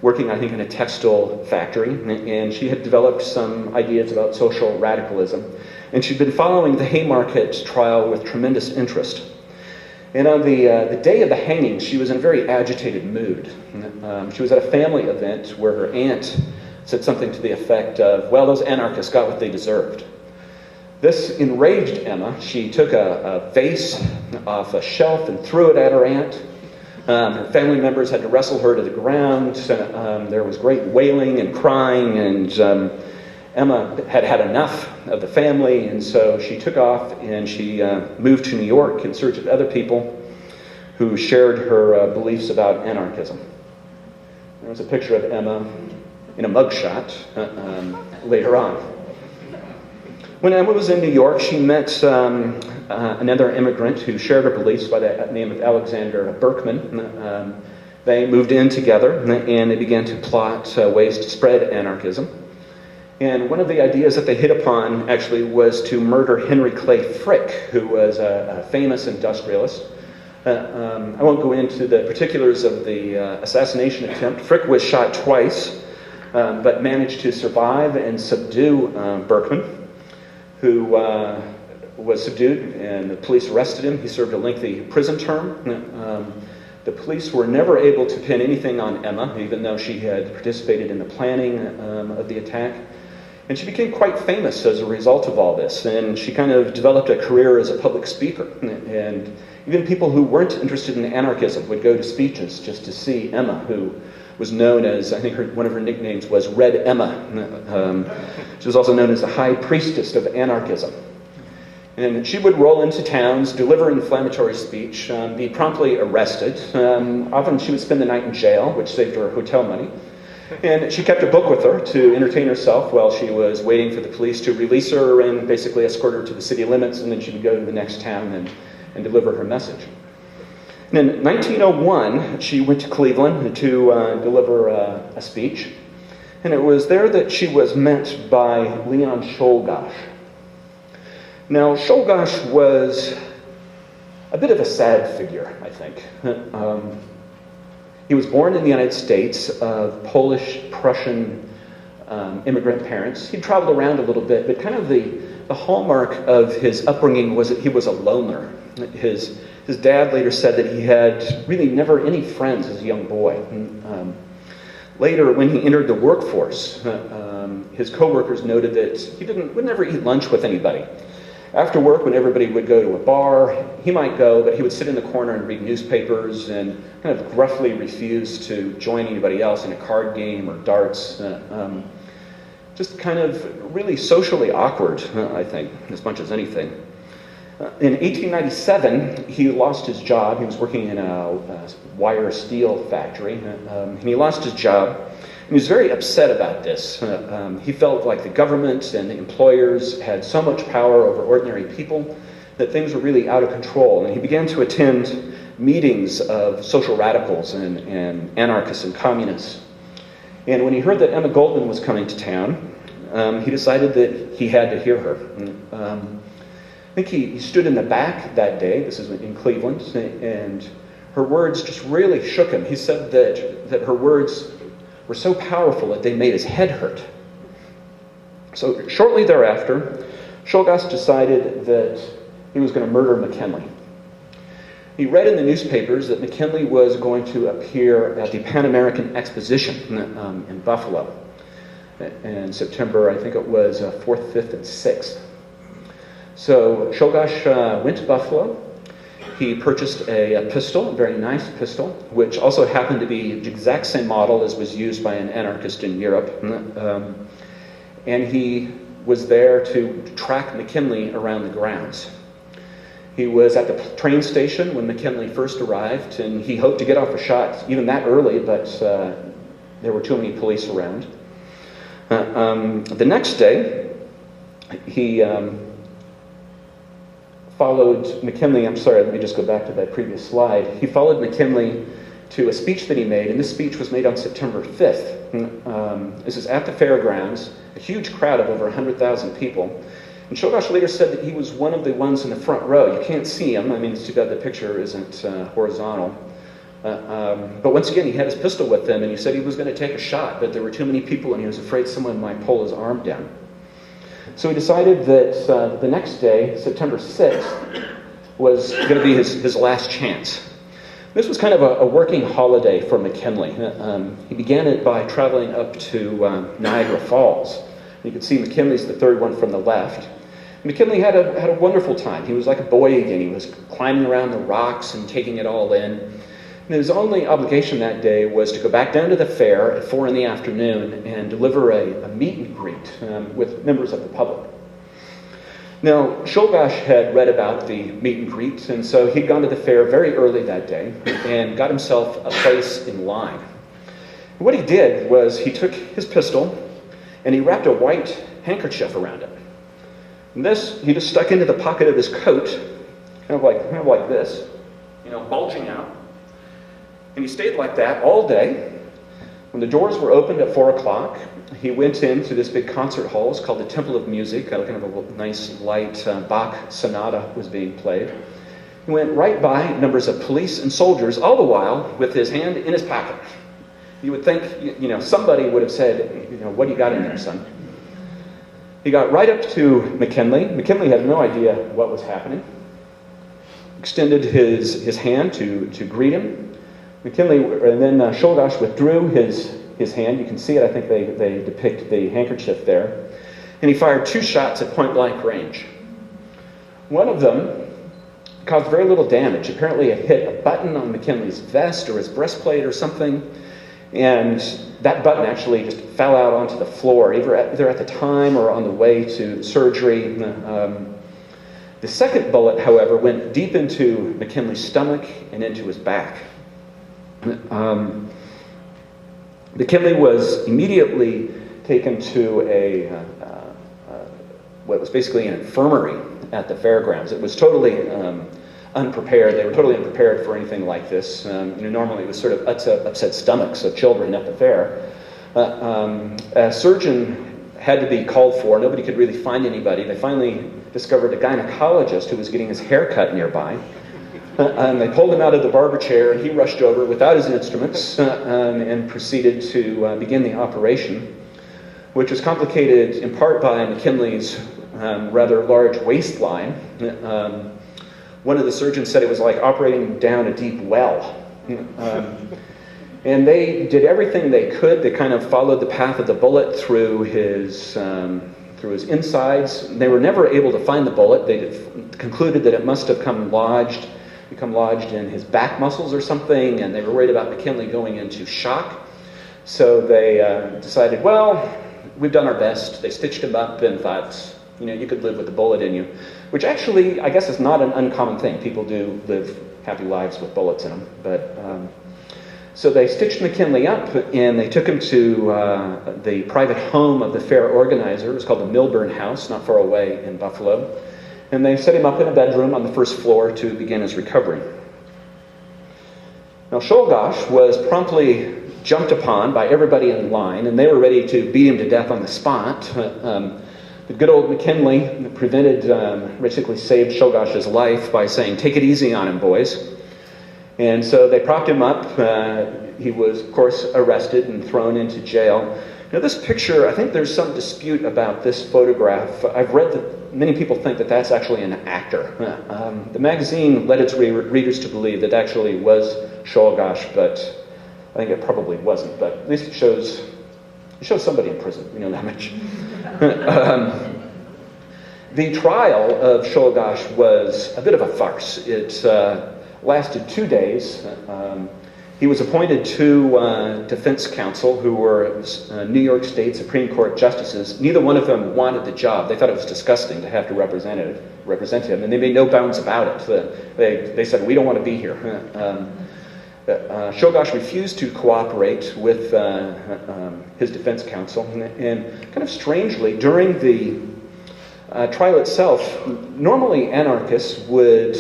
working, I think, in a textile factory, and she had developed some ideas about social radicalism. And she'd been following the Haymarket trial with tremendous interest. And on the day of the hanging, she was in a very agitated mood. She was at a family event where her aunt said something to the effect of, well, those anarchists got what they deserved. This enraged Emma. She took a vase off a shelf and threw it at her aunt. Her family members had to wrestle her to the ground. There was great wailing and crying, and Emma had had enough of the family, and so she took off and she moved to New York in search of other people who shared her beliefs about anarchism. There was a picture of Emma in a mugshot later on. When Emma was in New York, she met another immigrant who shared her beliefs by the name of Alexander Berkman. They moved in together, and they began to plot ways to spread anarchism. And one of the ideas that they hit upon, actually, was to murder Henry Clay Frick, who was a famous industrialist. I won't go into the particulars of the assassination attempt. Frick was shot twice, but managed to survive and subdue Berkman, who was subdued, and the police arrested him. He served a lengthy prison term. The police were never able to pin anything on Emma, even though she had participated in the planning of the attack. And she became quite famous as a result of all this, and she kind of developed a career as a public speaker. And even people who weren't interested in anarchism would go to speeches just to see Emma, who was known as, I think one of her nicknames was Red Emma. She was also known as the High Priestess of Anarchism. And she would roll into towns, deliver inflammatory speech, be promptly arrested. Often she would spend the night in jail, which saved her hotel money. And she kept a book with her to entertain herself while she was waiting for the police to release her and basically escort her to the city limits, and then she would go to the next town and deliver her message. And in 1901, she went to Cleveland to deliver a speech, and it was there that she was met by Leon Czolgosz. Now, Czolgosz was a bit of a sad figure, I think. He was born in the United States of Polish-Prussian immigrant parents. He traveled around a little bit, but kind of the hallmark of his upbringing was that he was a loner. His dad later said that he had really never any friends as a young boy. Later, when he entered the workforce, his coworkers noted that he would never eat lunch with anybody. After work, when everybody would go to a bar, he might go, but he would sit in the corner and read newspapers and kind of gruffly refuse to join anybody else in a card game or darts. Just kind of really socially awkward, I think, as much as anything. In 1897, he lost his job. He was working in a wire steel factory, and he lost his job. And he was very upset about this. He felt like the government and the employers had so much power over ordinary people that things were really out of control. And he began to attend meetings of social radicals and anarchists and communists. And when he heard that Emma Goldman was coming to town, he decided that he had to hear her. I think he stood in the back that day, this is in Cleveland, and her words just really shook him. He said that her words were so powerful that they made his head hurt. So shortly thereafter, Czolgosz decided that he was going to murder McKinley. He read in the newspapers that McKinley was going to appear at the Pan-American Exposition in Buffalo in September, I think it was 4th, 5th, and 6th. So Czolgosz went to Buffalo. He purchased a pistol, a very nice pistol, which also happened to be the exact same model as was used by an anarchist in Europe. And he was there to track McKinley around the grounds. He was at the train station when McKinley first arrived, and he hoped to get off a shot even that early, but there were too many police around. The next day, he followed McKinley, I'm sorry, let me just go back to that previous slide. He followed McKinley to a speech that he made, and this speech was made on September 5th. This is at the fairgrounds, a huge crowd of over 100,000 people. And Czolgosz later said that he was one of the ones in the front row. You can't see him. I mean, it's too bad the picture isn't horizontal. But once again, he had his pistol with him, and he said he was going to take a shot, but there were too many people, and he was afraid someone might pull his arm down. So he decided that the next day, September 6th, was going to be his last chance. This was kind of a working holiday for McKinley. He began it by traveling up to Niagara Falls. You can see McKinley's the third one from the left. McKinley had a wonderful time. He was like a boy again. He was climbing around the rocks and taking it all in. And his only obligation that day was to go back down to the fair at 4 in the afternoon and deliver a meet and greet with members of the public. Now, Czolgosz had read about the meet and greet, and so he'd gone to the fair very early that day and got himself a place in line. And what he did was he took his pistol and he wrapped a white handkerchief around it. And this he just stuck into the pocket of his coat, kind of like this, bulging out. And he stayed like that all day. When the doors were opened at 4 o'clock, he went into this big concert hall. It's called the Temple of Music. Kind of a nice light Bach sonata was being played. He went right by numbers of police and soldiers, all the while with his hand in his pocket. You would think, somebody would have said, what do you got in there, son? He got right up to McKinley. McKinley had no idea what was happening. Extended his hand to greet him. McKinley, and then Czolgosz withdrew his hand. You can see it. I think they depict the handkerchief there. And he fired 2 shots at point-blank range. One of them caused very little damage. Apparently it hit a button on McKinley's vest or his breastplate or something. And that button actually just fell out onto the floor, either at the time or on the way to surgery. The second bullet, however, went deep into McKinley's stomach and into his back. McKinley was immediately taken to what was basically an infirmary at the fairgrounds. It was totally unprepared. They were totally unprepared for anything like this. Normally it was sort of upset stomachs of children at the fair. A surgeon had to be called for. Nobody could really find anybody. They finally discovered a gynecologist who was getting his hair cut nearby. And they pulled him out of the barber chair, and he rushed over without his instruments and proceeded to begin the operation, which was complicated in part by McKinley's rather large waistline. One of the surgeons said it was like operating down a deep well. And they did everything they could. They kind of followed the path of the bullet through his insides. They were never able to find the bullet. They concluded that it must have become lodged in his back muscles or something, and they were worried about McKinley going into shock. So they decided, well, we've done our best. They stitched him up and thought, you could live with a bullet in you, which actually, I guess, is not an uncommon thing. People do live happy lives with bullets in them. But so they stitched McKinley up, and they took him to the private home of the fair organizer. It was called the Milburn House, not far away in Buffalo. And they set him up in a bedroom on the first floor to begin his recovery. Now, Czolgosz was promptly jumped upon by everybody in line, and they were ready to beat him to death on the spot. The good old McKinley basically saved Czolgosz's life by saying, "Take it easy on him, boys." And so they propped him up. He was, of course, arrested and thrown into jail. Now, this picture, I think there's some dispute about this photograph. I've read that many people think that that's actually an actor. The magazine led its readers to believe that actually was Czolgosz, but I think it probably wasn't. But at least it shows somebody in prison. We know that much. The trial of Czolgosz was a bit of a farce. It lasted 2 days. He was appointed two defense counsel who were New York State Supreme Court justices. Neither one of them wanted the job. They thought it was disgusting to have to represent him, and they made no bounds about it. They said, "We don't want to be here." Czolgosz refused to cooperate with his defense counsel, and kind of strangely, during the trial itself, normally anarchists would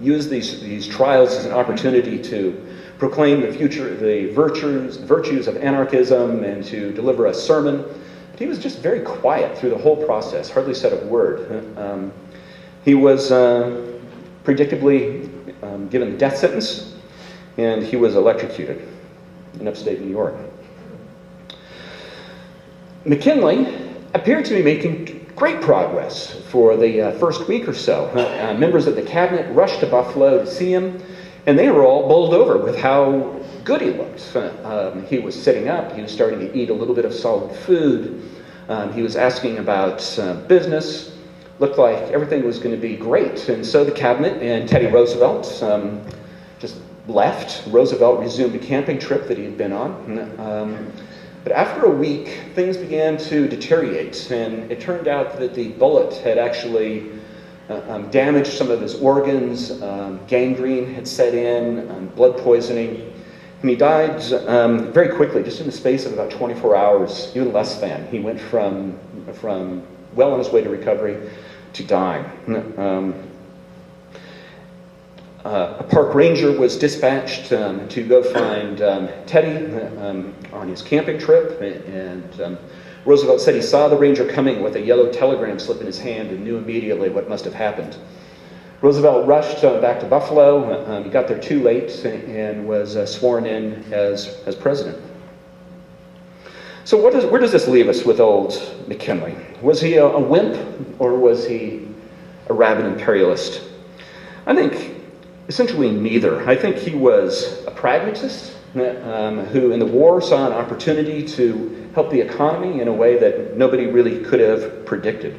use these trials as an opportunity to proclaim the virtues of anarchism and to deliver a sermon. But he was just very quiet through the whole process, hardly said a word. He was predictably given the death sentence, and he was electrocuted in upstate New York. McKinley appeared to be making great progress for the first week or so. Members of the cabinet rushed to Buffalo to see him, and they were all bowled over with how good he looked. He was sitting up. He was starting to eat a little bit of solid food. He was asking about business. Looked like everything was going to be great. And so the cabinet and Teddy Roosevelt just left. Roosevelt resumed a camping trip that he had been on. But after a week, things began to deteriorate, and it turned out that the bullet had actually damaged some of his organs. Gangrene had set in, blood poisoning, and he died very quickly, just in the space of about 24 hours, even less than. He went from well on his way to recovery to dying. A park ranger was dispatched to go find Teddy on his camping trip, and Roosevelt said he saw the ranger coming with a yellow telegram slip in his hand and knew immediately what must have happened. Roosevelt rushed back to Buffalo. He got there too late and was sworn in as president. So where does this leave us with old McKinley? Was he a wimp, or was he a rabid imperialist? I think essentially neither. I think he was a pragmatist who in the war saw an opportunity to help the economy in a way that nobody really could have predicted.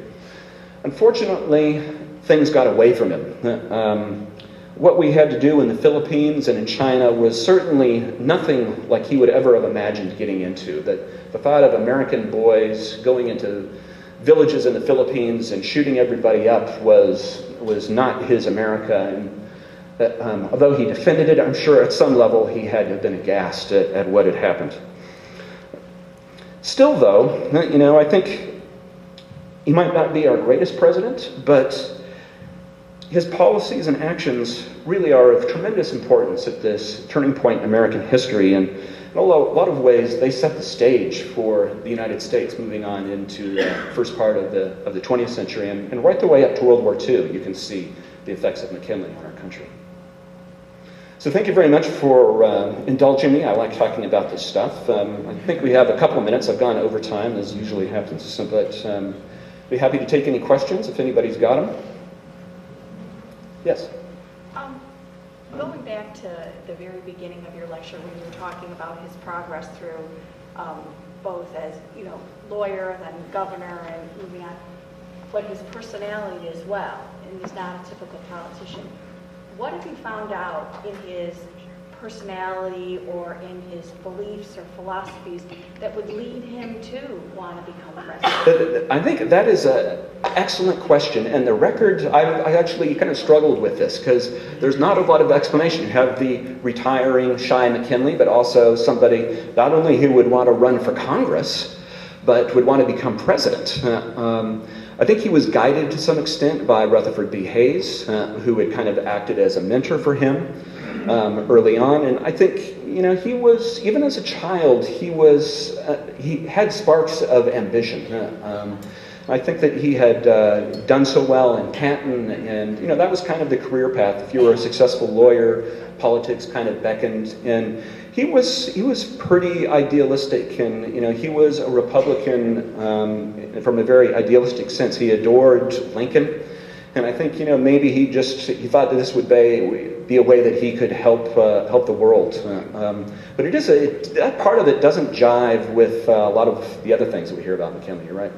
Unfortunately, things got away from him. What we had to do in the Philippines and in China was certainly nothing like he would ever have imagined getting into. The thought of American boys going into villages in the Philippines and shooting everybody up was not his America. And although he defended it, I'm sure at some level he had to have been aghast at what had happened. Still, though, I think he might not be our greatest president, but his policies and actions really are of tremendous importance at this turning point in American history. And in a lot of ways, they set the stage for the United States moving on into the first part of the 20th century. And right the way up to World War II, you can see the effects of McKinley on our country. So thank you very much for indulging me. I like talking about this stuff. I think we have a couple of minutes. I've gone over time, as usually happens, but be happy to take any questions if anybody's got them. Yes? Going back to the very beginning of your lecture when you were talking about his progress through both as, lawyer, then governor, and moving on, but his personality as well, and he's not a typical politician. What have you found out in his personality or in his beliefs or philosophies that would lead him to want to become president? I think that is an excellent question, and the record, I actually kind of struggled with this because there's not a lot of explanation. You have the retiring, shy McKinley, but also somebody not only who would want to run for Congress, but would want to become president. I think he was guided to some extent by Rutherford B. Hayes, who had kind of acted as a mentor for him early on. And I think, he was, even as a child, he had sparks of ambition. I think that he had done so well in Canton, and, that was kind of the career path. If you were a successful lawyer, politics kind of beckoned. And he was pretty idealistic, and he was a Republican from a very idealistic sense. He adored Lincoln, and I think maybe he thought that this would be a way that he could help the world. But that part of it doesn't jive with a lot of the other things that we hear about McKinley. You're right.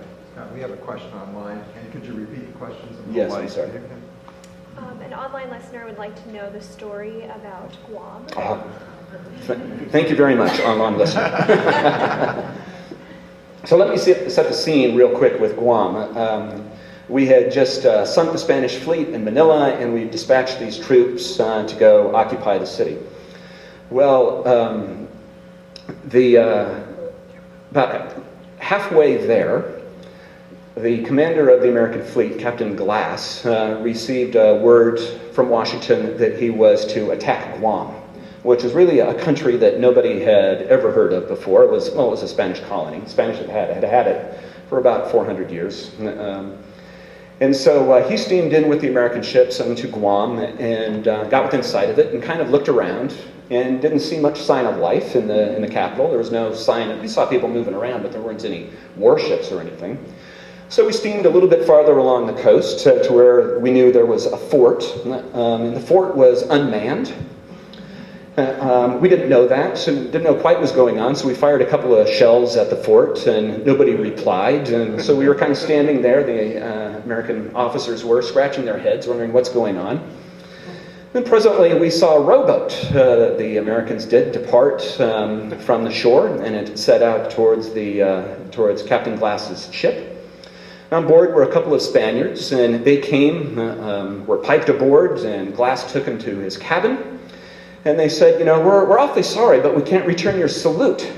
We have a question online, and could you repeat the questions? Yes, I'm sorry. An online listener would like to know the story about Guam. Thank you very much, online listener. So let me set the scene real quick with Guam. We had just sunk the Spanish fleet in Manila, and we dispatched these troops to go occupy the city. Well, about halfway there, the commander of the American fleet, Captain Glass, received word from Washington that he was to attack Guam, which is really a country that nobody had ever heard of before. It was a Spanish colony. The Spanish had had it for about 400 years. And so he steamed in with the American ships into Guam and got within sight of it and kind of looked around and didn't see much sign of life in the capital. There was no sign. We saw people moving around, but there weren't any warships or anything. So we steamed a little bit farther along the coast to where we knew there was a fort. And the fort was unmanned. We didn't know that, so didn't know quite what was going on, so we fired a couple of shells at the fort, and nobody replied. And so we were kind of standing there, the American officers were, scratching their heads, wondering what's going on. Then presently we saw a rowboat, the Americans did, depart from the shore, and it set out towards Captain Glass's ship. On board were a couple of Spaniards, and they came, were piped aboard, and Glass took them to his cabin. And they said, we're awfully sorry, but we can't return your salute.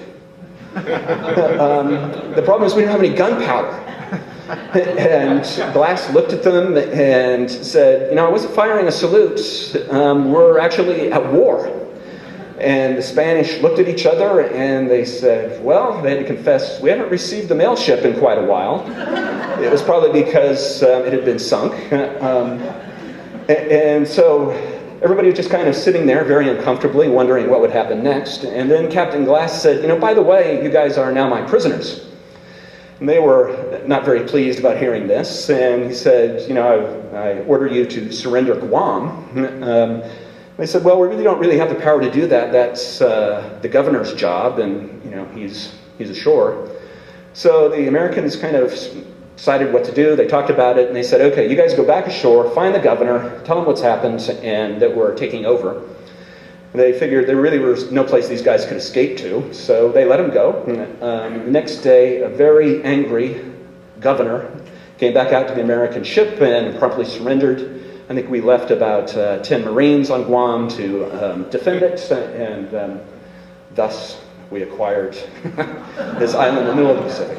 The problem is we don't have any gunpowder. And Glass looked at them and said, I wasn't firing a salute. We're actually at war. And the Spanish looked at each other and they said, well, they had to confess, we haven't received the mail ship in quite a while. It was probably because it had been sunk. And so everybody was just kind of sitting there very uncomfortably, wondering what would happen next. And then Captain Glass said, by the way, you guys are now my prisoners. And they were not very pleased about hearing this. And he said, I order you to surrender Guam. They said, well, we really don't have the power to do that. That's the governor's job, and he's ashore. So the Americans kind of decided what to do. They talked about it, and they said, okay, you guys go back ashore, find the governor, tell him what's happened, and that we're taking over. And they figured there really was no place these guys could escape to, so they let him go. The next day, a very angry governor, came back out to the American ship and promptly surrendered. I think we left about 10 Marines on Guam to defend it, and thus we acquired this island in the middle of the Pacific.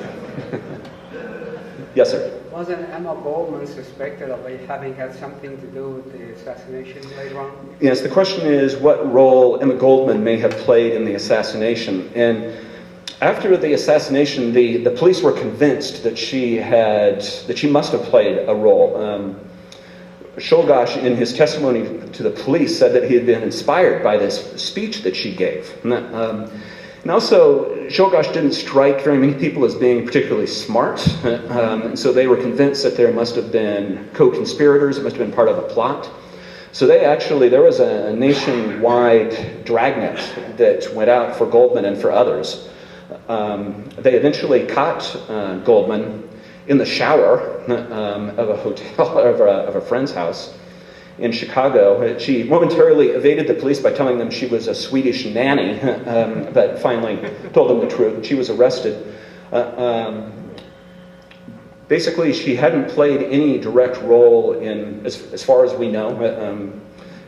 Yes, sir? Wasn't Emma Goldman suspected of having had something to do with the assassination later on? Yes, the question is what role Emma Goldman may have played in the assassination. And after the assassination, the police were convinced that she must have played a role. Shulgosh, in his testimony to the police, said that he had been inspired by this speech that she gave. And also, Shulgosh didn't strike very many people as being particularly smart, and so they were convinced that there must have been co-conspirators, it must have been part of a plot. So there was a nationwide dragnet that went out for Goldman and for others. They eventually caught Goldman in the shower of a hotel, of a friend's house in Chicago. She momentarily evaded the police by telling them she was a Swedish nanny, but finally told them the truth. She was arrested. Basically, she hadn't played any direct role in, as far as we know,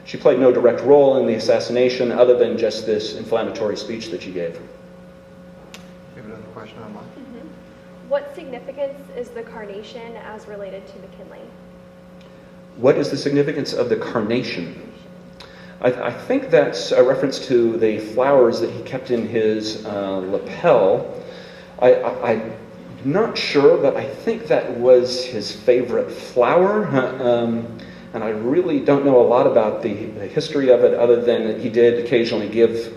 she played no direct role in the assassination other than just this inflammatory speech that she gave. We have another question online. What significance is the carnation as related to McKinley? What is the significance of the carnation? I think that's a reference to the flowers that he kept in his lapel. I'm not sure, but I think that was his favorite flower. And I really don't know a lot about the history of it other than that he did occasionally give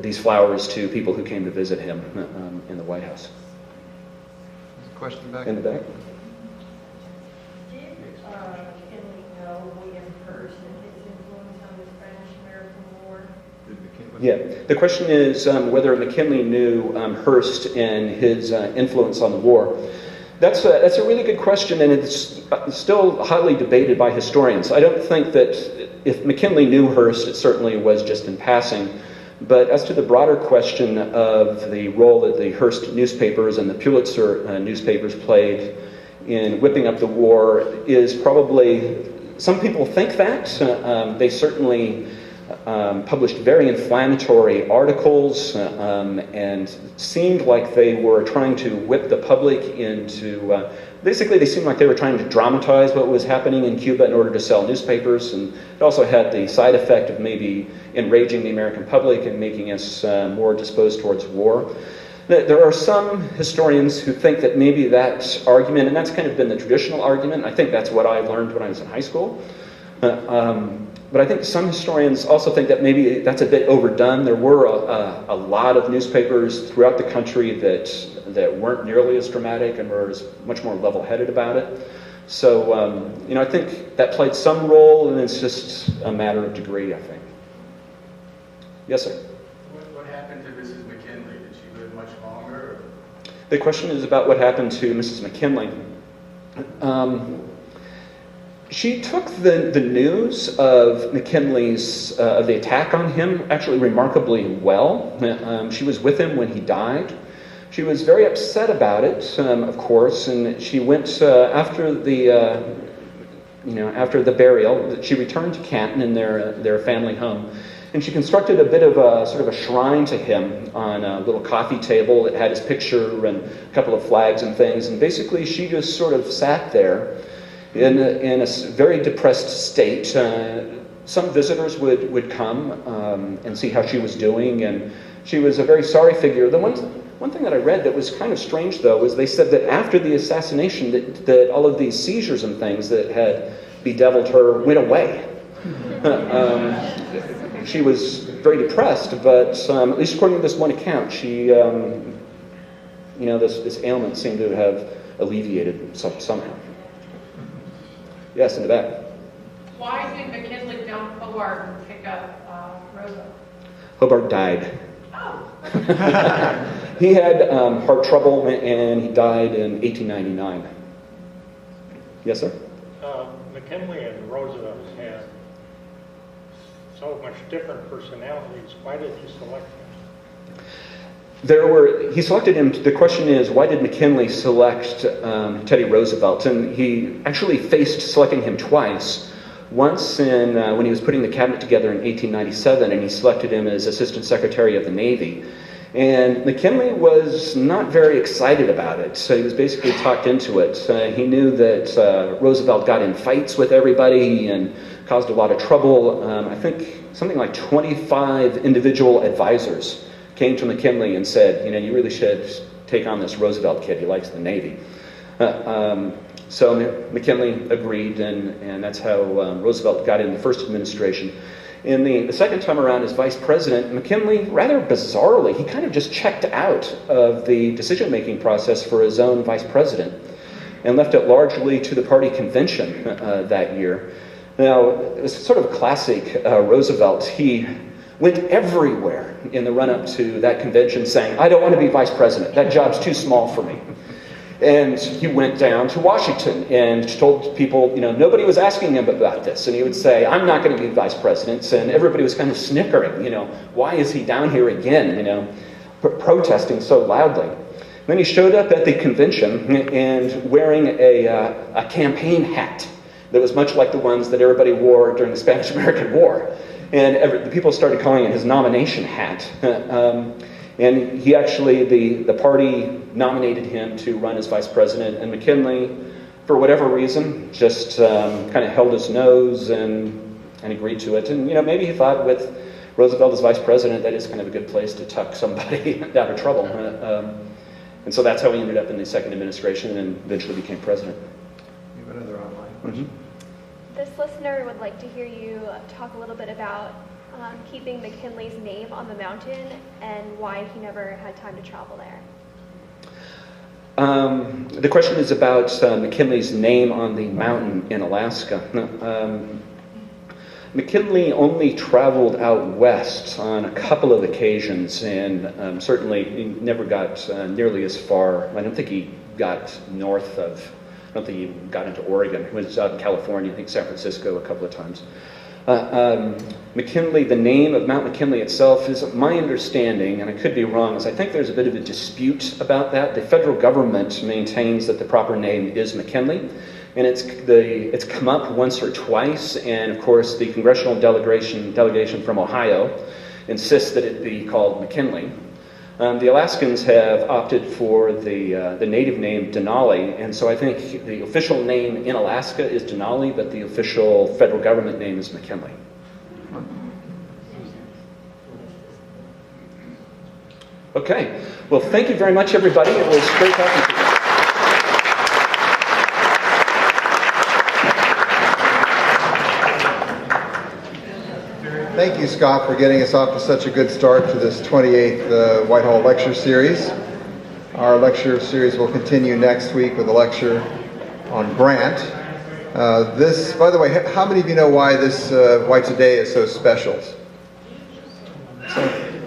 these flowers to people who came to visit him in the White House. There's a question back In the back? Did McKinley know William Hearst and his influence on the Spanish-American War? Yeah. The question is whether McKinley knew Hearst and his influence on the war. That's a really good question, and it's still highly debated by historians. I don't think that if McKinley knew Hearst, it certainly was just in passing. But as to the broader question of the role that the Hearst newspapers and the Pulitzer newspapers played in whipping up the war is probably, some people think that. They certainly published very inflammatory articles and seemed like they were trying to whip the public into, basically they seemed like they were trying to dramatize what was happening in Cuba in order to sell newspapers, and it also had the side effect of maybe enraging the American public and making us more disposed towards war. There are some historians who think that maybe that argument, and that's kind of been the traditional argument, I think that's what I learned when I was in high school, but I think some historians also think that maybe that's a bit overdone. There were a lot of newspapers throughout the country that weren't nearly as dramatic and were much more level-headed about it. So, I think that played some role, and it's just a matter of degree, I think. Yes, sir? What happened to Mrs. McKinley? Did she live much longer? The question is about what happened to Mrs. McKinley. She took the news of McKinley's, of the attack on him, actually remarkably well. She was with him when he died. She was very upset about it, of course, and she went after the burial. She returned to Canton in their family home, and she constructed a bit of a sort of a shrine to him on a little coffee table that had his picture and a couple of flags and things. And basically, she just sort of sat there in a very depressed state. Some visitors would come and see how she was doing, and she was a very sorry figure. The one thing that I read that was kind of strange, though, was they said that after the assassination, that all of these seizures and things that had bedeviled her went away. She was very depressed, but at least according to this one account, she, this ailment seemed to have alleviated somehow. Yes, in the back. Why did McKinley dump Hobart and pick up Roosevelt? Hobart died. Oh. He had heart trouble, and he died in 1899. Yes, sir? McKinley and Roosevelt had so much different personalities. Why did you select he selected him. The question is, why did McKinley select Teddy Roosevelt? And he actually faced selecting him twice. Once when he was putting the cabinet together in 1897, and he selected him as Assistant Secretary of the Navy. And McKinley was not very excited about it, so he was basically talked into it. He knew that Roosevelt got in fights with everybody and caused a lot of trouble. I think something like 25 individual advisors came to McKinley and said, you really should take on this Roosevelt kid. He likes the Navy. So McKinley agreed, and that's how Roosevelt got in the first administration. In the second time around as vice president, McKinley, rather bizarrely, he kind of just checked out of the decision-making process for his own vice president and left it largely to the party convention that year. Now, it was sort of classic Roosevelt. He went everywhere in the run-up to that convention saying, I don't want to be vice president. That job's too small for me. And he went down to Washington and told people, nobody was asking him about this. And he would say, I'm not going to be vice president. And everybody was kind of snickering, why is he down here again, protesting so loudly. Then he showed up at the convention and wearing a campaign hat that was much like the ones that everybody wore during the Spanish-American War. And the people started calling it his nomination hat. And he actually, the party nominated him to run as vice president, and McKinley, for whatever reason, just kind of held his nose and agreed to it. And, maybe he thought with Roosevelt as vice president, that is kind of a good place to tuck somebody out of trouble. And so that's how he ended up in the second administration and eventually became president. You have another online question? This listener would like to hear you talk a little bit about keeping McKinley's name on the mountain and why he never had time to travel there. The question is about McKinley's name on the mountain in Alaska. McKinley only traveled out west on a couple of occasions, and certainly he never got nearly as far. I don't think he got north of, I don't think he got into Oregon. He was out in California, I think San Francisco a couple of times. McKinley, the name of Mount McKinley itself is my understanding, and I could be wrong, is I think there's a bit of a dispute about that. The federal government maintains that the proper name is McKinley, and it's come up once or twice, and of course the congressional delegation from Ohio insists that it be called McKinley. The Alaskans have opted for the native name Denali, and so I think the official name in Alaska is Denali, but the official federal government name is McKinley. Okay, well, thank you very much, everybody. It was great talking to you. Thank you, Scott, for getting us off to such a good start to this 28th Whitehall Lecture Series. Our lecture series will continue next week with a lecture on Grant. By the way, how many of you know why today is so special?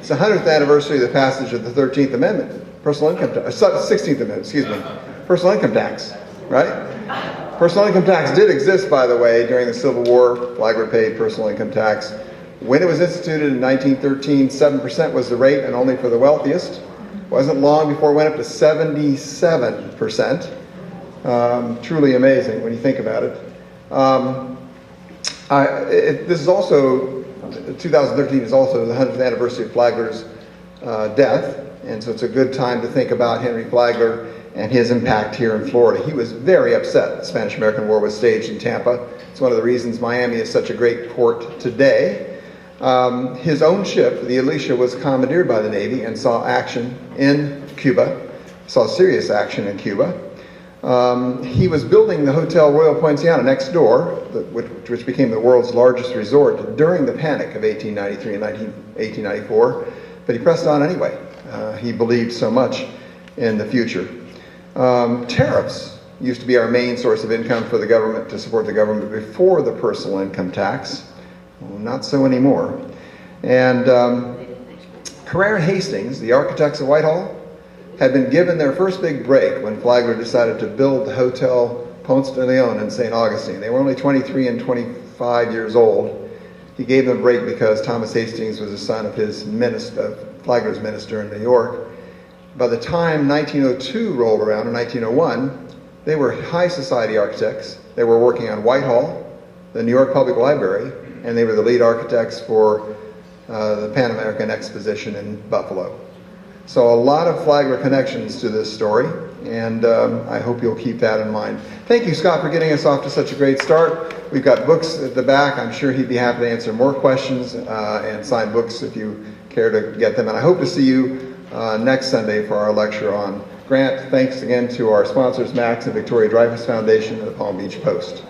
It's the 100th anniversary of the passage of the 13th Amendment, personal income tax, 16th Amendment, excuse me, personal income tax, right? Personal income tax did exist, by the way, during the Civil War. Flagler paid personal income tax. When it was instituted in 1913, 7% was the rate, and only for the wealthiest. It wasn't long before it went up to 77%. Truly amazing when you think about it. This is also, 2013 is also the 100th anniversary of Flagler's death, and so it's a good time to think about Henry Flagler and his impact here in Florida. He was very upset the Spanish-American War was staged in Tampa. It's one of the reasons Miami is such a great port today. His own ship, the Alicia, was commandeered by the Navy and saw action in Cuba, saw serious action in Cuba. He was building the Hotel Royal Poinciana next door, which became the world's largest resort during the panic of 1893 and 1894, but he pressed on anyway. He believed so much in the future. Tariffs used to be our main source of income for the government, to support the government before the personal income tax. Well, not so anymore. And Carrere and Hastings, the architects of Whitehall, had been given their first big break when Flagler decided to build the Hotel Ponce de Leon in St. Augustine. They were only 23 and 25 years old. He gave them a break because Thomas Hastings was the son of Flagler's minister in New York. By the time 1902 rolled around, or 1901, they were high society architects. They were working on Whitehall, the New York Public Library, and they were the lead architects for the Pan-American Exposition in Buffalo. So a lot of Flagler connections to this story, and I hope you'll keep that in mind. Thank you, Scott, for getting us off to such a great start. We've got books at the back. I'm sure he'd be happy to answer more questions and sign books if you care to get them. And I hope to see you next Sunday for our lecture on Grant. Thanks again to our sponsors, Max and Victoria Dreyfus Foundation and the Palm Beach Post.